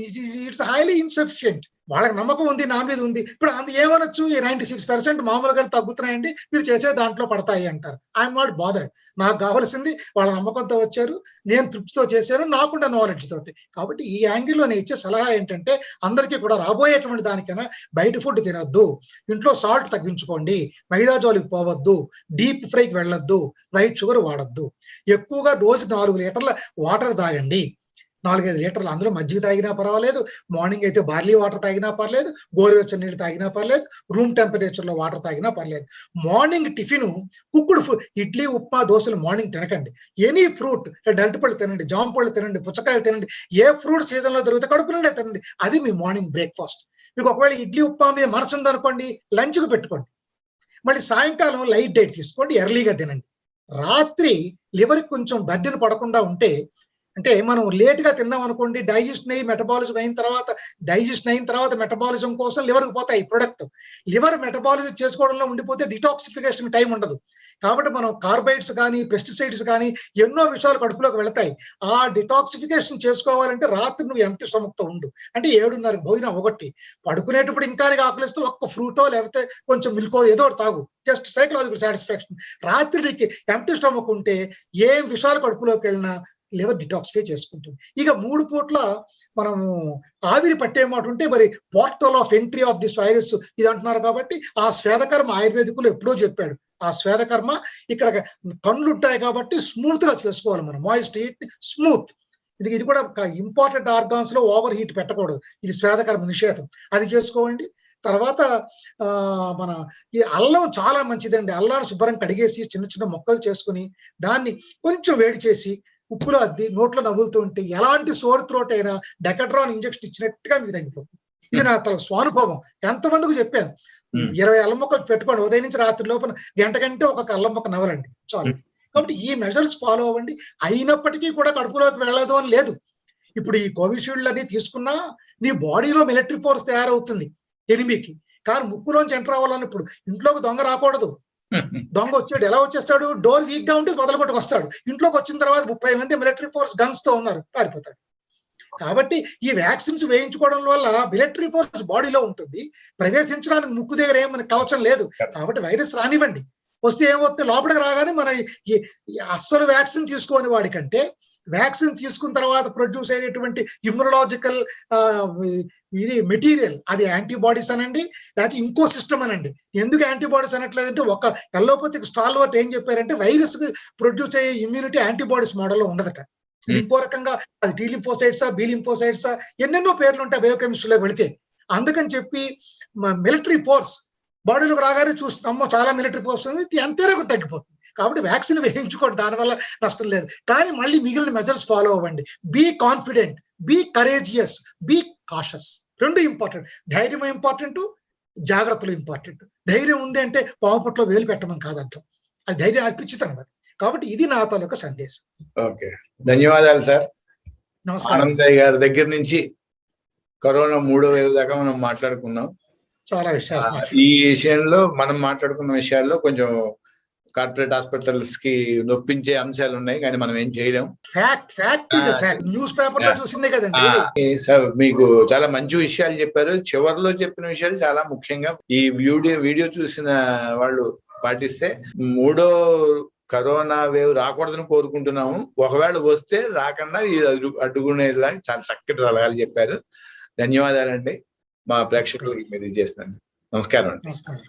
it's highly insufficient. వాళ్ళకి నమ్మకం ఉంది, నా మీద ఉంది. ఇప్పుడు ఏమనొచ్చు, 96% మామూలుగా తగ్గుతున్నాయండి, మీరు చేసే దాంట్లో పడతాయి అంటారు. I'm not bothered. నాకు కావాల్సింది వాళ్ళ నమ్మకంతో వచ్చారు, నేను తృప్తితో చేశాను, నాకున్న నాలెడ్జ్ తోటి. కాబట్టి ఈ యాంగిల్లో నేను ఇచ్చే సలహా ఏంటంటే అందరికీ కూడా రాబోయేటువంటి దానికైనా బయట ఫుడ్ తినొద్దు, ఇంట్లో సాల్ట్ తగ్గించుకోండి, మైదా జోలికి పోవద్దు, డీప్ ఫ్రైకి వెళ్ళొద్దు, వైట్ షుగర్ వాడద్దు. ఎక్కువగా రోజు 4 లీటర్ల వాటర్ తాగండి. 4-5 లీటర్లు. అందులో మజ్జిగ తాగినా పర్వాలేదు, మార్నింగ్ అయితే బార్లీ వాటర్ తాగినా పర్లేదు, గోరువెచ్చని నీళ్ళు తాగినా పర్లేదు, రూమ్ టెంపరేచర్ లో వాటర్ తాగినా పర్లేదు. మార్నింగ్ టిఫిన్ కుక్కుడు ఇడ్లీ, ఉప్మా, దోశలు మార్నింగ్ తినకండి. ఎనీ ఫ్రూట్, అరటిపళ్ళు తినండి, జామ పళ్ళు తినండి, పుచ్చకాయలు తినండి. ఏ ఫ్రూట్ సీజన్ లో దొరికితే కడుపు నిండా తినండి. అది మీ మార్నింగ్ బ్రేక్ఫాస్ట్. మీకు ఒకవేళ ఇడ్లీ, ఉప్మా మీద మనసు ఉందనుకోండి, లంచ్ కు పెట్టుకోండి. మళ్ళీ సాయంకాలం లైట్ డైట్ తీసుకోండి, ఎర్లీగా తినండి. రాత్రి లివర్ కొంచెం బర్డెన్ పడకుండా ఉంటే, అంటే మనం లేట్ గా తిన్నాం అనుకోండి, డైజెషన్ అయిన తర్వాత మెటబాలిజం కోసం లివర్కి పోతాయి ప్రొడక్ట్. లివర్ మెటబాలిజం చేసుకోవడంలో ఉండిపోతే డిటాక్సిఫికేషన్ టైం ఉండదు. కాబట్టి మనం కార్బైడ్స్ కానీ, పెస్టిసైడ్స్ కానీ ఎన్నో విషయాలు కడుపులోకి వెళతాయి. ఆ డిటాక్సిఫికేషన్ చేసుకోవాలంటే రాత్రి నువ్వు ఎంప్టీ స్టమక్ తో ఉండు. అంటే 7:30 భోజనం 1. పడుకునేటప్పుడు ఇంకా ఆకలిస్తూ ఒక్క ఫ్రూటో లేకపోతే కొంచెం మిల్కో ఏదో ఒకటి తాగు, జస్ట్ సైకలాజికల్ సాటిస్ఫాక్షన్. రాత్రి నీకు ఎంప్టీ స్టమక్ ఉంటే ఏ విషయాలు కడుపులోకి వెళ్ళినా లివర్ డిటాక్సిఫై చేసుకుంటుంది. ఇక 3 పూట్ల మనము ఆవిరి పట్టే మాట ఉంటే, మరి portal of entry of this virus ఇది అంటున్నారు. కాబట్టి ఆ స్వేదకర్మ ఆయుర్వేదికులు ఎప్పుడో చెప్పాడు. ఆ స్వేదకర్మ ఇక్కడ కళ్ళు ఉంటాయి కాబట్టి స్మూత్ గా చేసుకోవాలి మనం. Moist heat smooth. ఇది కూడా ఇంపార్టెంట్ ఆర్గాన్స్ లో ఓవర్ హీట్ పెట్టకూడదు. ఇది స్వేదకర్మ నిషేధం. అది చేసుకోండి. తర్వాత మన ఈ అల్లం చాలా మంచిదండి. అల్లాన్ని శుభ్రం కడిగేసి చిన్న చిన్న ముక్కలు చేసుకుని దాన్ని కొంచెం వేడి చేసి ఉప్పులో అద్ది నోట్లో నవ్వులుతూ ఉంటే ఎలాంటి సోర్ త్రోట్ అయినా డెకడ్రాన్ ఇంజెక్షన్ ఇచ్చినట్టుగా మీకు తగ్గిపోతుంది. ఇది నా స్వానుభవం. ఎంతమందికి చెప్పాను. 20 అల్లం మొక్కలు పెట్టుకోండి. ఉదయం నుంచి రాత్రి లోపల గంట ఒక అల్లం మొక్క నవ్వలండి చాలు. కాబట్టి ఈ మెజర్స్ ఫాలో అవ్వండి. అయినప్పటికీ కూడా కడుపులోకి వెళ్ళదు అని లేదు. ఇప్పుడు ఈ కోవిషీల్డ్ అని తీసుకున్నా నీ బాడీలో మిలిటరీ ఫోర్స్ తయారవుతుంది ఎనిమికి. కానీ ముక్కులోంచి ఎంటర్ అవ్వాలని ఇప్పుడు ఇంట్లోకి దొంగ రాకూడదు. దొంగ వచ్చాడు, ఎలా వచ్చేస్తాడు? డోర్ వీక్ గా ఉంటే మొదలుకొట్టుకు వస్తాడు. ఇంట్లోకి వచ్చిన తర్వాత 30 మంది మిలిటరీ ఫోర్స్ గన్స్ తో ఉన్నారు, పారిపోతాడు. కాబట్టి ఈ వ్యాక్సిన్స్ వేయించుకోవడం వల్ల మిలిటరీ ఫోర్స్ బాడీలో ఉంటుంది. ప్రవేశించడానికి ముక్కు దగ్గర ఏమని కవచం లేదు. కాబట్టి వైరస్ రానివ్వండి, వస్తే ఏమవుతుంది, లోపలికి రాగానే మన అస్సలు వ్యాక్సిన్ తీసుకోని వాడికంటే వ్యాక్సిన్ తీసుకున్న తర్వాత ప్రొడ్యూస్ అయినటువంటి ఇమ్యునలాజికల్ ఇది మెటీరియల్, అది యాంటీబాడీస్ అనండి, లేకపోతే ఇంకో సిస్టమ్ అనండి. ఎందుకు యాంటీబాడీస్ అనట్లేదంటే, ఒక ఎల్లోపతిక్ స్టాల్వర్ట్ ఏం చెప్పారంటే, వైరస్ కి ప్రొడ్యూస్ అయ్యే ఇమ్యూనిటీ యాంటీబాడీస్ మోడల్లో ఉండదట. ఇది ఇంకో రకంగా అది టీ లింఫోసైట్సా, బి లింఫోసైట్సా, ఎన్నెన్నో పేర్లు ఉంటాయి బయోకెమిస్ట్రీలో పెడితే. అందుకని చెప్పి మిలిటరీ ఫోర్స్ బాడీలోకి రాగానే చూస్తామో చాలా మిలిటరీ ఫోర్స్ ఉంది, అంతేరకు తగ్గిపోతుంది. కాబట్టి వ్యాక్సిన్ వేయించుకోండి, దానివల్ల నష్టం లేదు. కానీ మళ్ళీ మిగిలిన మెజర్స్ ఫాలో అవ్వండి. Be confident, be courageous, be cautious. రెండు ఇంపార్టెంట్. ధైర్యం ఇంపార్టెంట్, జాగ్రత్తలు ఇంపార్టెంట్. ధైర్యం ఉంది అంటే పాము పుట్లో వేలు పెట్టమని కాదు అర్థం, అది ధైర్యం అర్పించుతాం మరి. కాబట్టి ఇది నా తాలూకా సందేశం. ఓకే, ధన్యవాదాలు సార్. నమస్కారం. ఆనందయ్య గారి దగ్గర నుంచి కరోనా 3వ వేవ్ దాకా మనం మాట్లాడుకున్నాం. చాలా విషయాలు ఈ విషయంలో మనం మాట్లాడుకున్న విషయాల్లో కొంచెం కార్పొరేట్ హాస్పిటల్స్ కి నొప్పించే అంశాలు ఉన్నాయి, కానీ మనం ఏం చేయలేం. న్యూస్ పేపర్ లో చూసిందే కదండి. సార్ మీకు చాలా మంచి విషయాలు చెప్పారు. చివరిలో చెప్పిన విషయాలు చాలా ముఖ్యంగా ఈ వీడియో చూసిన వాళ్ళు పాటిస్తే 3వ కరోనా వేవ్ రాకూడదని కోరుకుంటున్నాము. ఒకవేళ వస్తే రాకుండా అడ్డుకునేలా చాలా చక్కటి సలహాలు చెప్పారు. ధన్యవాదాలండి మా ప్రేక్షకులకి మీరు చేస్తున్నాను. నమస్కారం అండి. నమస్కారం.